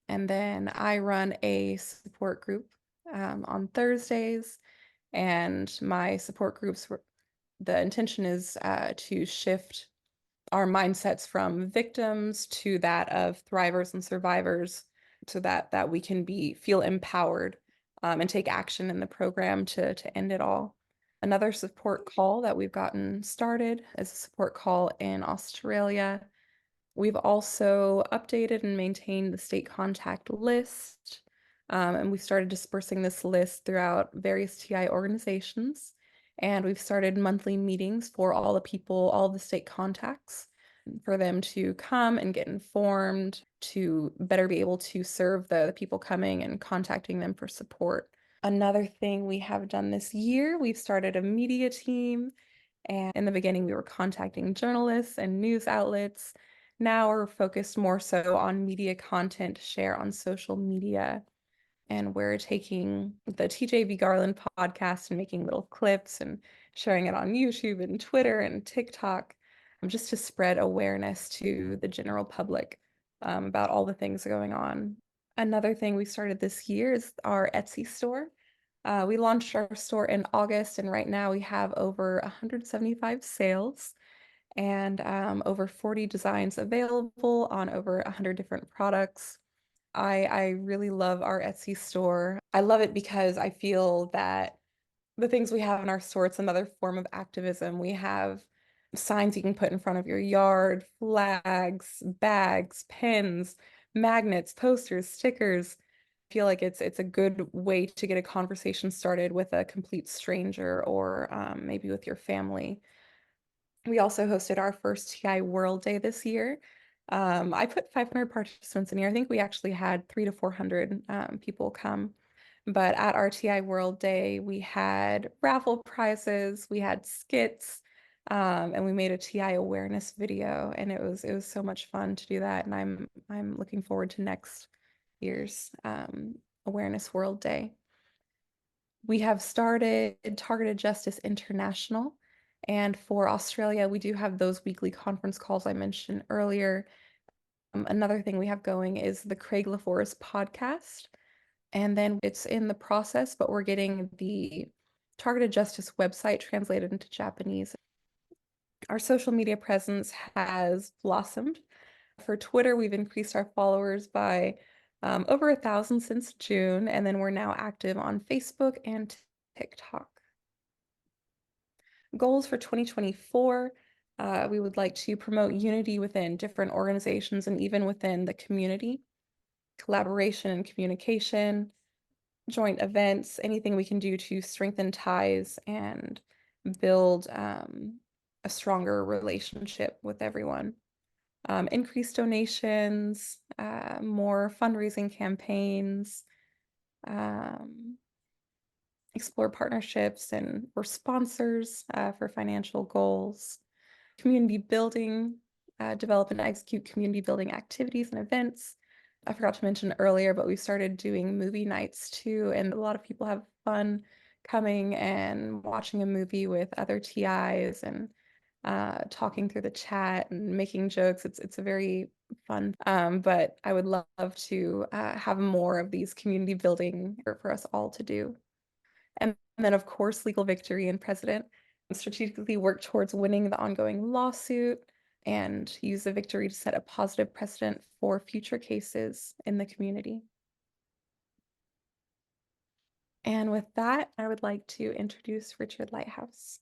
And then I run a support group on Thursdays. And my support groups, the intention is to shift our mindsets from victims to that of thrivers and survivors, so that we can feel empowered and take action in the program to end it all. Another support call that we've gotten started is a support call in Australia. We've also updated and maintained the state contact list, and we started dispersing this list throughout various TI organizations. And we've started monthly meetings for all the people, all the state contacts, for them to come and get informed, to better be able to serve the people coming and contacting them for support. Another thing we have done this year, we've started a media team. And in the beginning, we were contacting journalists and news outlets. Now we're focused more so on media content to share on social media. And we're taking the TJ V. Garland podcast and making little clips and sharing it on YouTube and Twitter and TikTok, just to spread awareness to the general public about all the things going on. Another thing we started this year is our Etsy store. We launched our store in August, and right now we have over 175 sales and over 40 designs available on over 100 different products. I really love our Etsy store. I love it because I feel that the things we have in our store, it's another form of activism. We have signs you can put in front of your yard, flags, bags, pins, magnets, posters, stickers. I feel like it's a good way to get a conversation started with a complete stranger, or maybe with your family. We also hosted our first TI World Day this year. I put 500 participants in here. I think we actually had 300 to 400 people come. But at our TI World Day, we had raffle prizes, we had skits, and we made a TI awareness video, and it was so much fun to do that. And I'm looking forward to next year's Awareness World Day. We have started Targeted Justice International, and for Australia, we do have those weekly conference calls I mentioned earlier. Another thing we have going is the Craig LaForest podcast. And then it's in the process, but we're getting the Targeted Justice website translated into Japanese. Our social media presence has blossomed. For Twitter, we've increased our followers by over 1,000 since June, and then we're now active on Facebook and TikTok. Goals for 2024, we would like to promote unity within different organizations and even within the community, collaboration and communication, joint events, anything we can do to strengthen ties and build a stronger relationship with everyone. Increased donations, more fundraising campaigns, explore partnerships or sponsors for financial goals, community building, develop and execute community building activities and events. I forgot to mention earlier, but we started doing movie nights too, and a lot of people have fun coming and watching a movie with other TIs and talking through the chat and making jokes. It's a very fun, but I would love to have more of these community building for us all to do. And then, of course, legal victory and precedent. Strategically work towards winning the ongoing lawsuit and use the victory to set a positive precedent for future cases in the community. And with that, I would like to introduce Richard Lighthouse.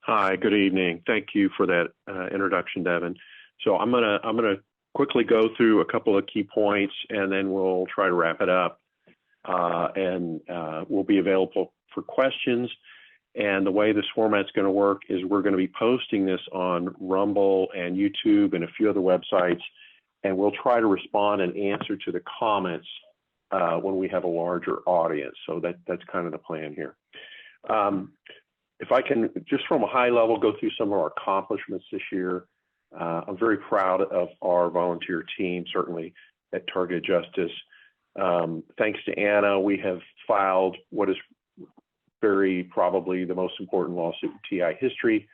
Hi, good evening. Thank you for that introduction, Devin. So I'm gonna quickly go through a couple of key points, and then we'll try to wrap it up. And we'll be available for questions. And the way this format's going to work is we're going to be posting this on Rumble and YouTube and a few other websites, and we'll try to respond and answer to the comments when we have a larger audience. So that's kind of the plan here. If I can, just from a high level, go through some of our accomplishments this year. I'm very proud of our volunteer team, certainly at Targeted Justice. Thanks to Anna, we have filed what is very probably the most important lawsuit in TI history,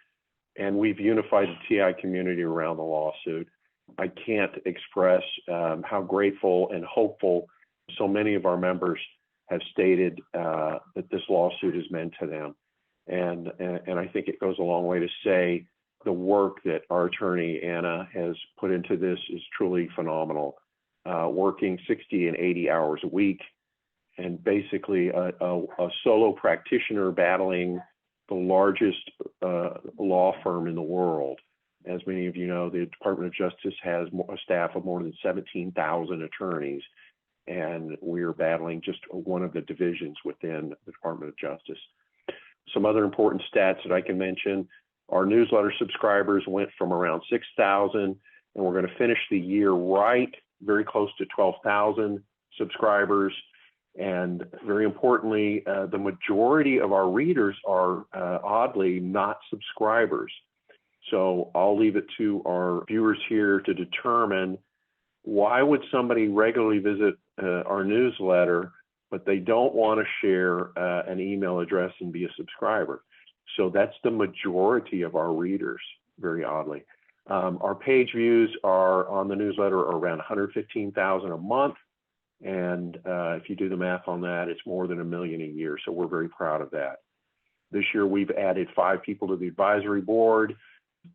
and we've unified the TI community around the lawsuit. I can't express how grateful and hopeful so many of our members have stated that this lawsuit is meant to them. And I think it goes a long way to say the work that our attorney, Anna, has put into this is truly phenomenal. Working 60 and 80 hours a week, and basically a solo practitioner battling the largest law firm in the world. As many of you know, the Department of Justice has a staff of more than 17,000 attorneys, and we're battling just one of the divisions within the Department of Justice. Some other important stats that I can mention, our newsletter subscribers went from around 6,000, and we're going to finish the year very close to 12,000 subscribers. And very importantly, the majority of our readers are oddly not subscribers. So I'll leave it to our viewers here to determine why would somebody regularly visit our newsletter, but they don't want to share an email address and be a subscriber. So that's the majority of our readers, very oddly. Our page views are on the newsletter are around 115,000 a month. And if you do the math on that, it's more than 1 million a year. So we're very proud of that. This year, we've added 5 people to the advisory board.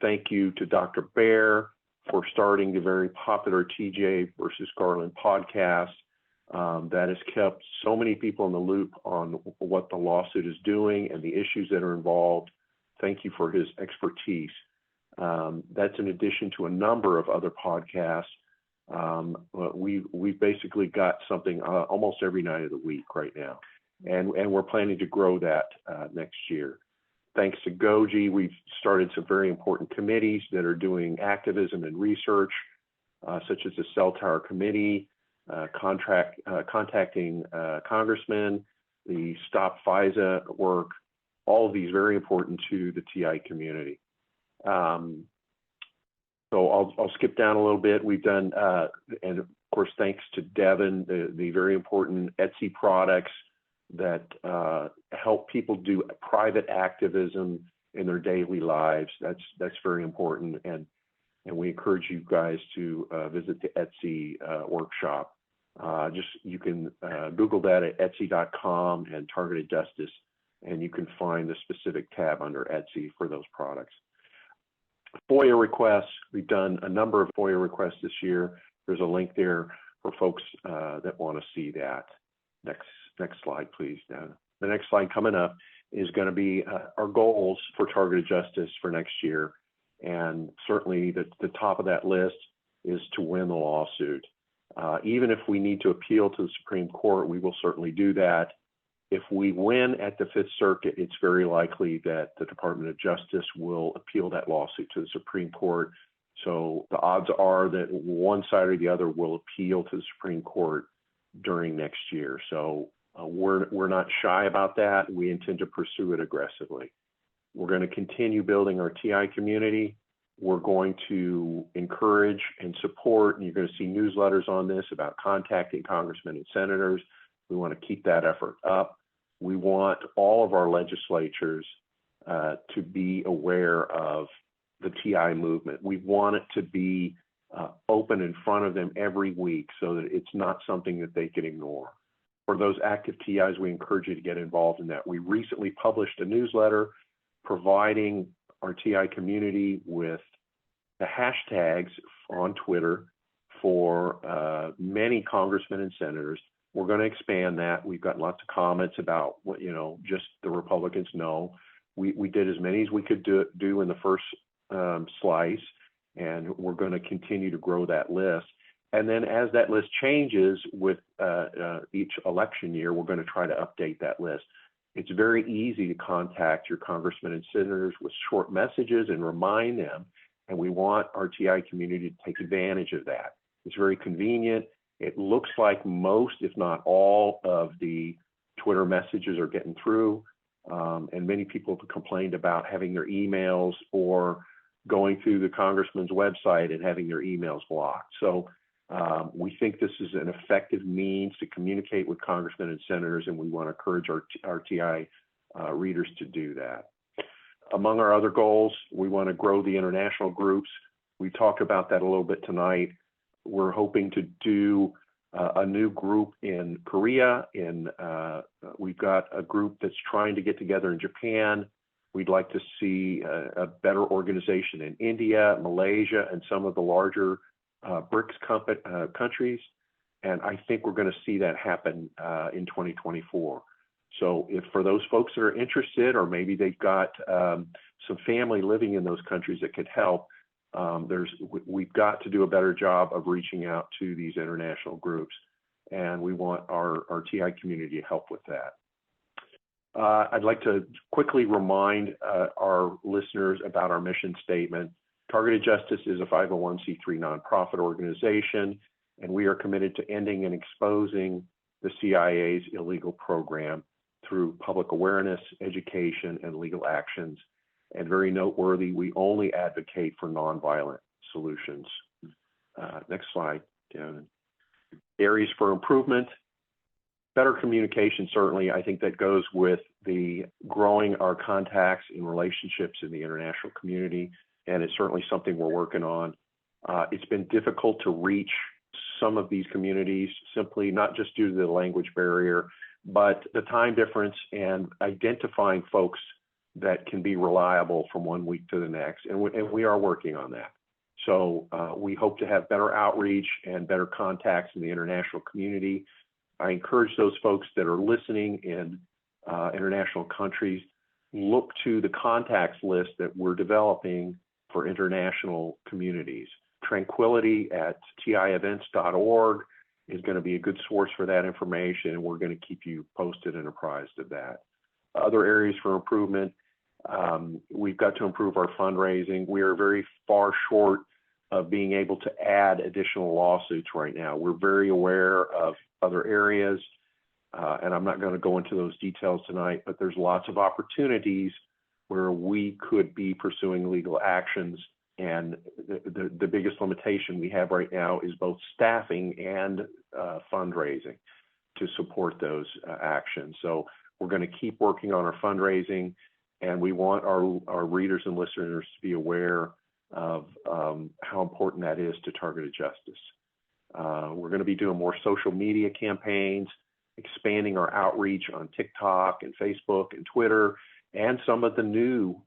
Thank you to Dr. Baer for starting the very popular TJ versus Garland podcast. That has kept so many people in the loop on what the lawsuit is doing and the issues that are involved. Thank you for his expertise. That's in addition to a number of other podcasts. We've basically got something almost every night of the week right now, and we're planning to grow that next year. Thanks to Goji, we've started some very important committees that are doing activism and research, such as the Cell Tower Committee, contacting congressmen, the Stop FISA work, all of these very important to the TI community. So I'll skip down a little bit. We've done, and of course, thanks to Devin, the very important Etsy products that help people do private activism in their daily lives. That's very important, and we encourage you guys to visit the Etsy workshop. You can Google that at etsy.com and Targeted Justice, and you can find the specific tab under Etsy for those products. FOIA requests, we've done a number of FOIA requests this year. There's a link there. for folks that want to see that. Next slide, please, Dan. The next slide coming up is going to be our goals for targeted justice for next year. And certainly the top of that list is to win the lawsuit. Even if we need to appeal to the Supreme Court, we will certainly do that. If we win at the Fifth Circuit, it's very likely that the Department of Justice will appeal that lawsuit to the Supreme Court. So the odds are that one side or the other will appeal to the Supreme Court during next year. So we're not shy about that. We intend to pursue it aggressively. We're going to continue building our TI community. We're going to encourage and support, and you're going to see newsletters on this about contacting congressmen and senators. We want to keep that effort up. We want all of our legislatures to be aware of the TI movement. We want it to be open in front of them every week so that it's not something that they can ignore. For those active TIs, we encourage you to get involved in that. We recently published a newsletter providing our TI community with the hashtags on Twitter for many congressmen and senators. We're going to expand that. We've got lots of comments about what, just the Republicans know. We did as many as we could do in the first slice, and we're going to continue to grow that list. And then as that list changes with each election year, we're going to try to update that list. It's very easy to contact your congressmen and senators with short messages and remind them, and we want our TI community to take advantage of that. It's very convenient. It looks like most, if not all, of the Twitter messages are getting through, and many people have complained about having their emails or going through the congressman's website and having their emails blocked. So we think this is an effective means to communicate with congressmen and senators, and we want to encourage our TI readers to do that. Among our other goals, we want to grow the international groups. We talked about that a little bit tonight. We're hoping to do a new group in Korea. We've got a group that's trying to get together in Japan. We'd like to see a better organization in India, Malaysia, and some of the larger BRICS countries. And I think we're going to see that happen in 2024. So if for those folks that are interested, or maybe they've got some family living in those countries that could help, we've got to do a better job of reaching out to these international groups, and we want our TI community to help with that. I'd like to quickly remind our listeners about our mission statement. Targeted Justice is a 501c3 nonprofit organization, and we are committed to ending and exposing the CIA's illegal program through public awareness, education, and legal actions. And very noteworthy, we only advocate for nonviolent solutions. Next slide, Devin. Areas for improvement. Better communication, certainly. I think that goes with the growing our contacts and relationships in the international community, and it's certainly something we're working on. It's been difficult to reach some of these communities, simply not just due to the language barrier, but the time difference and identifying folks that can be reliable from one week to the next, and we are working on that. So we hope to have better outreach and better contacts in the international community. I encourage those folks that are listening in international countries, look to the contacts list that we're developing for international communities. Tranquility at tievents.org is going to be a good source for that information, and we're going to keep you posted and apprised of that. Other areas for improvement, we've got to improve our fundraising. We are very far short of being able to add additional lawsuits right now. We're very aware of other areas, and I'm not going to go into those details tonight, but there's lots of opportunities where we could be pursuing legal actions. And the biggest limitation we have right now is both staffing and fundraising to support those actions. So we're going to keep working on our fundraising, and we want our readers and listeners to be aware of how important that is to targeted justice. We're going to be doing more social media campaigns, expanding our outreach on TikTok and Facebook and Twitter, and some of the new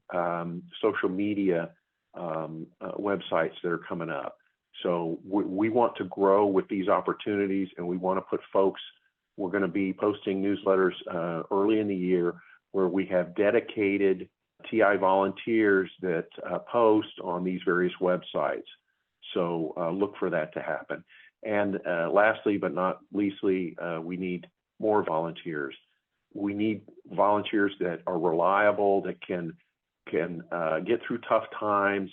social media websites that are coming up. So we want to grow with these opportunities, and we want to put folks, we're going to be posting newsletters early in the year where we have dedicated TI volunteers that post on these various websites. So look for that to happen. And lastly, but not leastly, we need more volunteers. We need volunteers that are reliable, that can get through tough times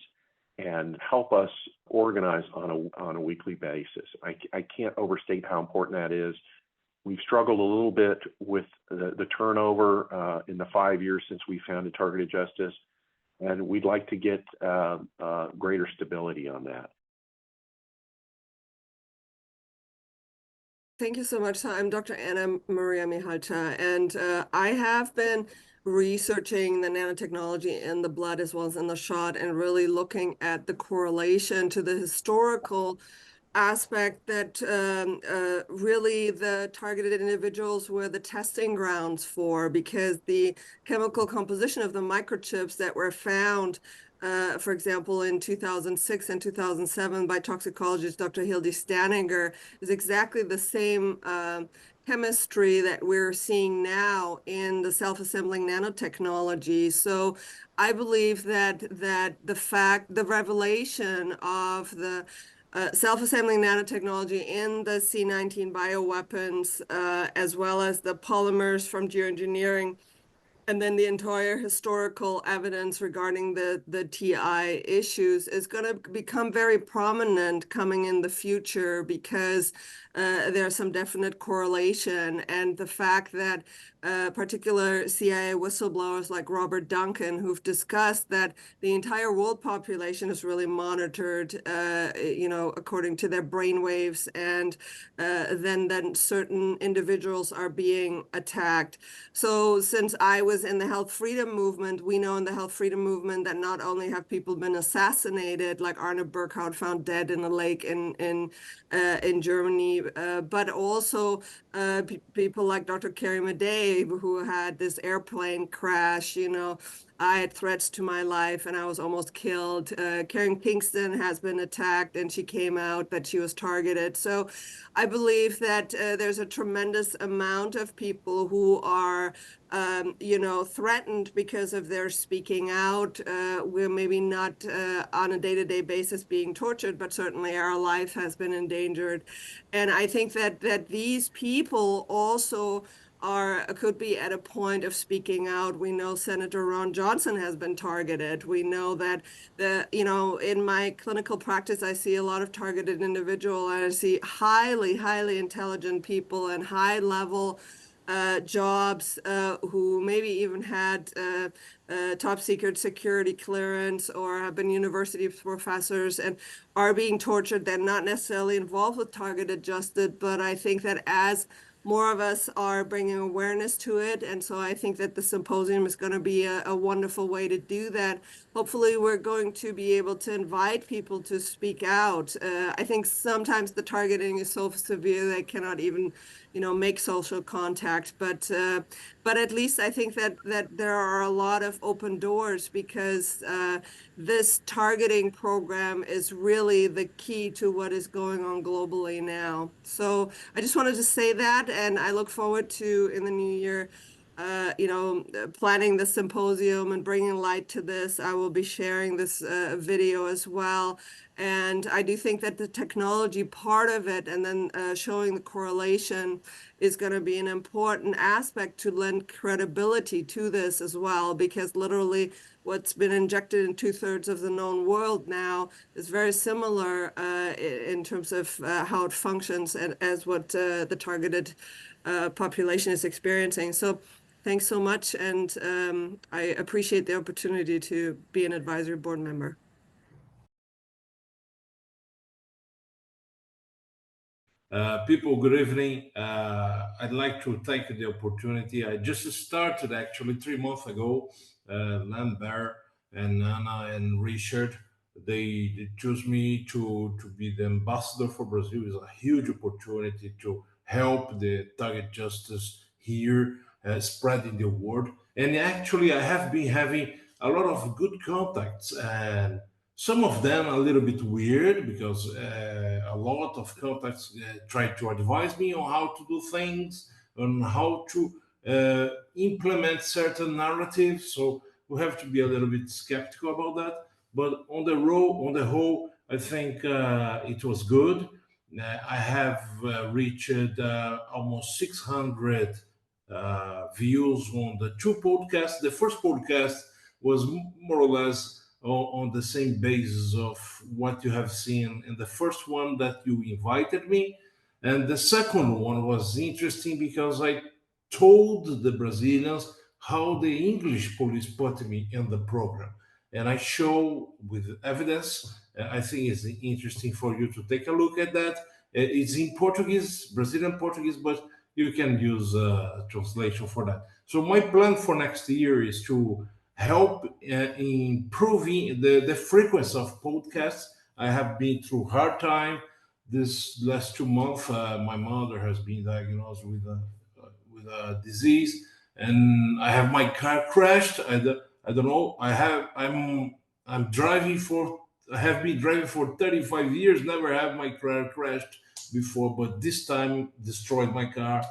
and help us organize on a weekly basis. I can't overstate how important that is. We've struggled a little bit with the turnover in the 5 years since we founded Targeted Justice, and we'd like to get greater stability on that. Thank you so much. So I'm Dr. Anna Maria Mihalta, and I have been researching the nanotechnology in the blood as well as in the shot, and really looking at the correlation to the historical aspect that really the targeted individuals were the testing grounds for, because the chemical composition of the microchips that were found, for example, in 2006 and 2007 by toxicologist Dr. Hildy Staninger, is exactly the same chemistry that we're seeing now in the self-assembling nanotechnology. So I believe that the revelation of the self-assembling nanotechnology in the C19 bioweapons, as well as the polymers from geoengineering, and then the entire historical evidence regarding the TI issues is going to become very prominent coming in the future, because there's some definite correlation. And the fact that particular CIA whistleblowers like Robert Duncan, who've discussed that the entire world population is really monitored, according to their brainwaves, and then certain individuals are being attacked. So since I was in the health freedom movement, we know in the health freedom movement that not only have people been assassinated, like Arne Burkhardt found dead in a lake in Germany, but also people like Dr. Carrie Madej, who had this airplane crash. I had threats to my life and I was almost killed. Karen Kingston has been attacked and she came out that she was targeted. So I believe that there's a tremendous amount of people who are threatened because of their speaking out. We're maybe not on a day-to-day basis being tortured, but certainly our life has been endangered. And I think that these people also could be at a point of speaking out. We know Senator Ron Johnson has been targeted. We know that in my clinical practice, I see a lot of targeted individuals, and I see highly, highly intelligent people and high-level jobs who maybe even had top secret security clearance or have been university professors and are being tortured. They're not necessarily involved with targeted justice, but I think that as more of us are bringing awareness to it. And so I think that the symposium is going to be a wonderful way to do that. Hopefully we're going to be able to invite people to speak out. I think sometimes the targeting is so severe they cannot even, make social contact. But at least I think that there are a lot of open doors, because this targeting program is really the key to what is going on globally now. So I just wanted to say that, and I look forward to, in the new year, planning the symposium and bringing light to this. I will be sharing this video as well. And I do think that the technology part of it, and then showing the correlation, is going to be an important aspect to lend credibility to this as well, because literally what's been injected in 2/3 of the known world now is very similar in terms of how it functions and as what the targeted population is experiencing. So thanks so much, and I appreciate the opportunity to be an advisory board member. People, good evening. I'd like to take the opportunity. I just started actually 3 months ago. Lambert and Anna and Richard, they chose me to be the ambassador for Brazil. It's a huge opportunity to help the target justice here, spreading the word. And actually, I have been having a lot of good contacts and Some of them a little bit weird because a lot of contacts try to advise me on how to do things, on how to implement certain narratives. So we have to be a little bit skeptical about that. But on the whole, I think it was good. I have reached almost 600 views on the two podcasts. The first podcast was more or less on the same basis of what you have seen in the first one that you invited me. And the second one was interesting because I told the Brazilians how the English police put me in the program. And I show with evidence. I think it's interesting for you to take a look at that. It's in Portuguese, Brazilian Portuguese, but you can use translation for that. So my plan for next year is to help improving the frequency of podcasts. I have been through hard time this last 2 months. My mother has been diagnosed with a disease, and I have my car crashed. I don't know. I'm driving for. I have been driving for 35 years. Never have my car crashed before, but this time destroyed my car.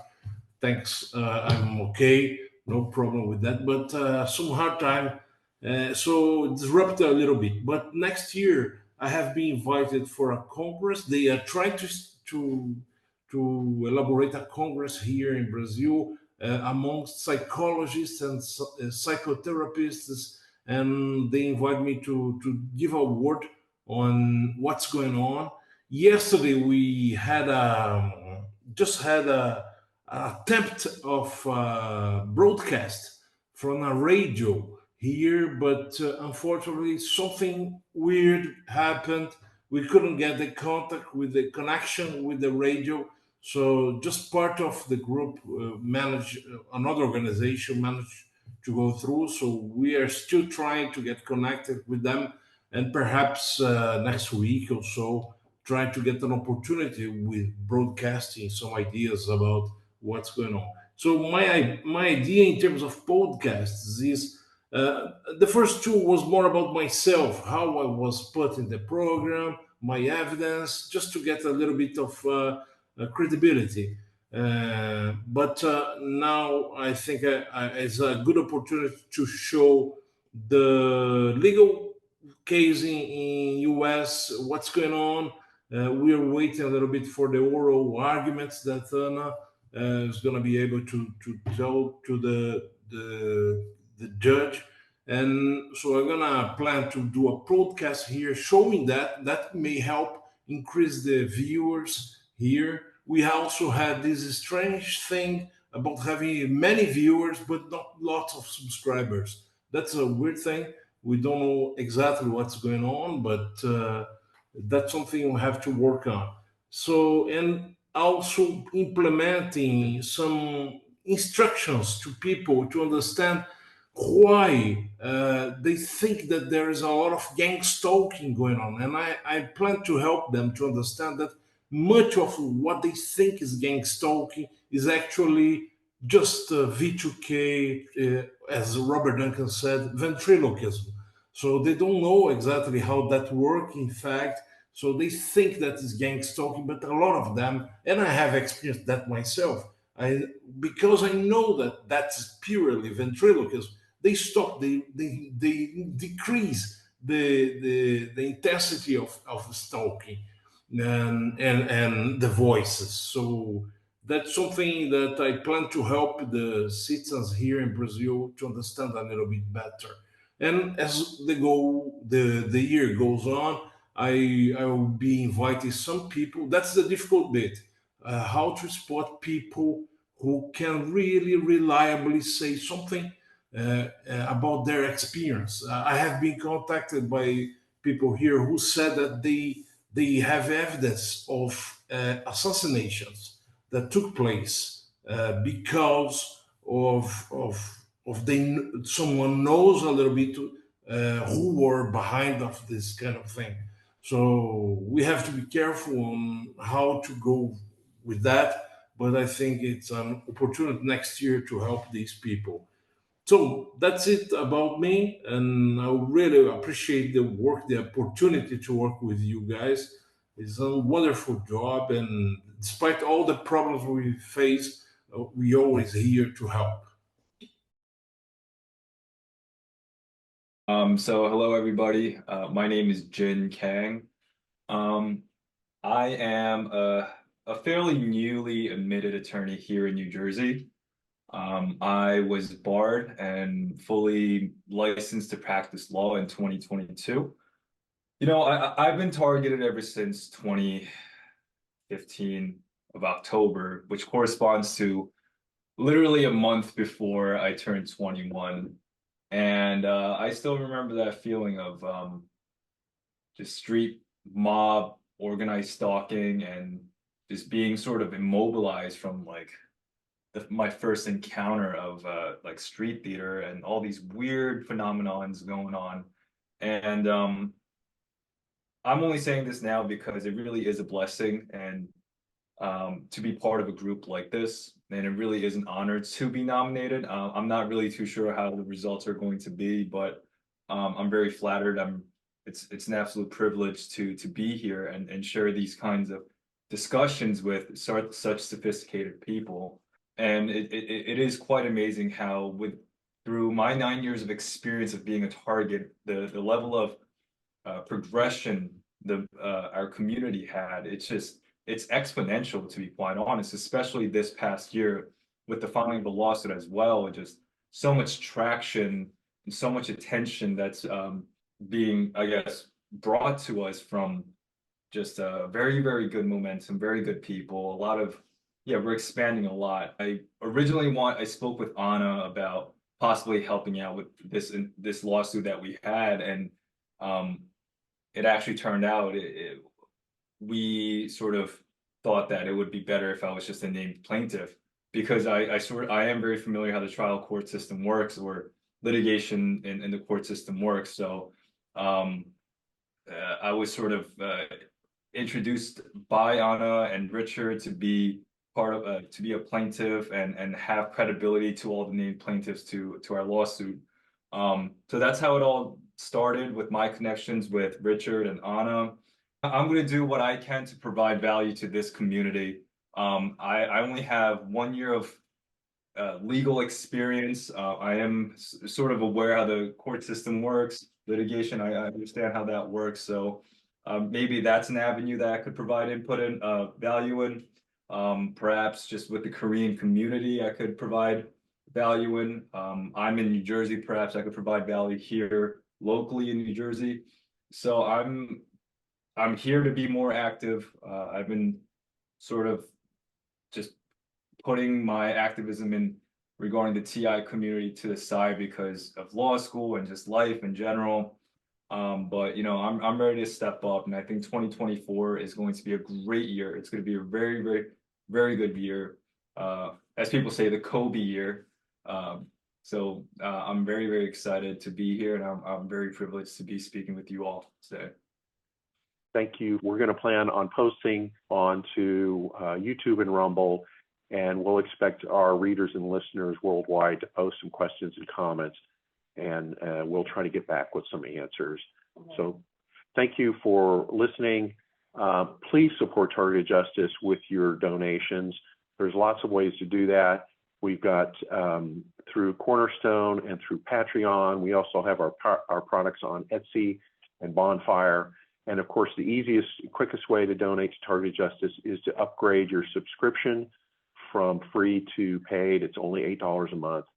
Thanks, I'm okay, no problem with that. But some hard time, so disrupt a little bit. But next year, I have been invited for a congress. They are trying to elaborate a congress here in Brazil amongst psychologists and psychotherapists, and they invite me to give a word on what's going on. Yesterday, we had just had a attempt of broadcast from a radio here, but unfortunately something weird happened. We couldn't get the contact with the connection with the radio. So just part of the group managed, another organization managed to go through. So we are still trying to get connected with them, and perhaps next week or so try to get an opportunity with broadcasting some ideas about what's going on. So my idea in terms of podcasts is the first two was more about myself, how I was put in the program, my evidence, just to get a little bit of credibility. But now I think it's a good opportunity to show the legal case in US, what's going on. We are waiting a little bit for the oral arguments that Anna is going to be able to tell to the judge. And so I'm going to plan to do a podcast here showing that may help increase the viewers here. We also had this strange thing about having many viewers but not lots of subscribers. That's a weird thing. We don't know exactly what's going on, but that's something we have to work on. So, and also implementing some instructions to people to understand why they think that there is a lot of gang stalking going on. And I plan to help them to understand that much of what they think is gang stalking is actually just V2K, as Robert Duncan said, ventriloquism. So they don't know exactly how that works, in fact. So they think that is gang stalking, but a lot of them, and I have experienced that myself, because I know that that's purely ventriloquism, they stop, they decrease the intensity of stalking and the voices. So that's something that I plan to help the citizens here in Brazil to understand a little bit better. And as the year goes on, I will be inviting some people. That's the difficult bit. How to spot people who can really reliably say something about their experience. I have been contacted by people here who said that they have evidence of assassinations that took place because of someone knows a little bit who were behind of this kind of thing. So we have to be careful on how to go with that. But I think it's an opportunity next year to help these people. So that's it about me, and I really appreciate the work, the opportunity to work with you guys. It's a wonderful job, and despite all the problems we face, we always here to help. So hello everybody. My name is Jin Kang. Um, I am a fairly newly admitted attorney here in New Jersey. I was barred and fully licensed to practice law in 2022. You know, I've been targeted ever since 2015 of October, which corresponds to literally a month before I turned 21. And I still remember that feeling of just street mob, organized stalking, and just being sort of immobilized from like my first encounter of like street theater and all these weird phenomenons going on. And I'm only saying this now because it really is a blessing and to be part of a group like this, and it really is an honor to be nominated. I'm not really too sure how the results are going to be, but I'm very flattered. It's an absolute privilege to be here and share these kinds of discussions with such sophisticated people. And it is quite amazing how through my 9 years of experience of being a target, the level of progression our community had, it's exponential, to be quite honest, especially this past year with the filing of the lawsuit as well. Just so much traction and so much attention that's being, I guess, brought to us from just very, very good momentum, very good people, a lot of, yeah, we're expanding a lot. I spoke with Anna about possibly helping out with this lawsuit that we had, and it actually turned out we sort of thought that it would be better if I was just a named plaintiff, because I am very familiar how the trial court system works, or litigation in the court system works. So I was sort of introduced by Anna and Richard to be part of to be a plaintiff and have credibility to all the named plaintiffs to our lawsuit. So that's how it all started, with my connections with Richard and Anna. I'm going to do what I can to provide value to this community. I only have 1 year of legal experience. I am sort of aware how the court system works, litigation. I understand how that works. So maybe that's an avenue that I could provide input and value in. Perhaps just with the Korean community, I could provide value in. I'm in New Jersey. Perhaps I could provide value here locally in New Jersey. So I'm here to be more active. I've been sort of just putting my activism in regarding the TI community to the side because of law school and just life in general. But you know, I'm ready to step up, and I think 2024 is going to be a great year. It's going to be a very, very, very good year. As people say, the Kobe year. So I'm very, very excited to be here, and I'm very privileged to be speaking with you all today. Thank you. We're going to plan on posting onto YouTube and Rumble, and we'll expect our readers and listeners worldwide to post some questions and comments, and we'll try to get back with some answers. So thank you for listening. Please support Targeted Justice with your donations. There's lots of ways to do that. We've got through Cornerstone and through Patreon. We also have our products on Etsy and Bonfire. And of course, the easiest, quickest way to donate to Targeted Justice is to upgrade your subscription from free to paid. It's only $8 a month.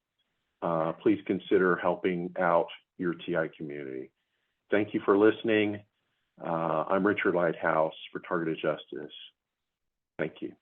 Please consider helping out your TI community. Thank you for listening. I'm Richard Lighthouse for Targeted Justice. Thank you.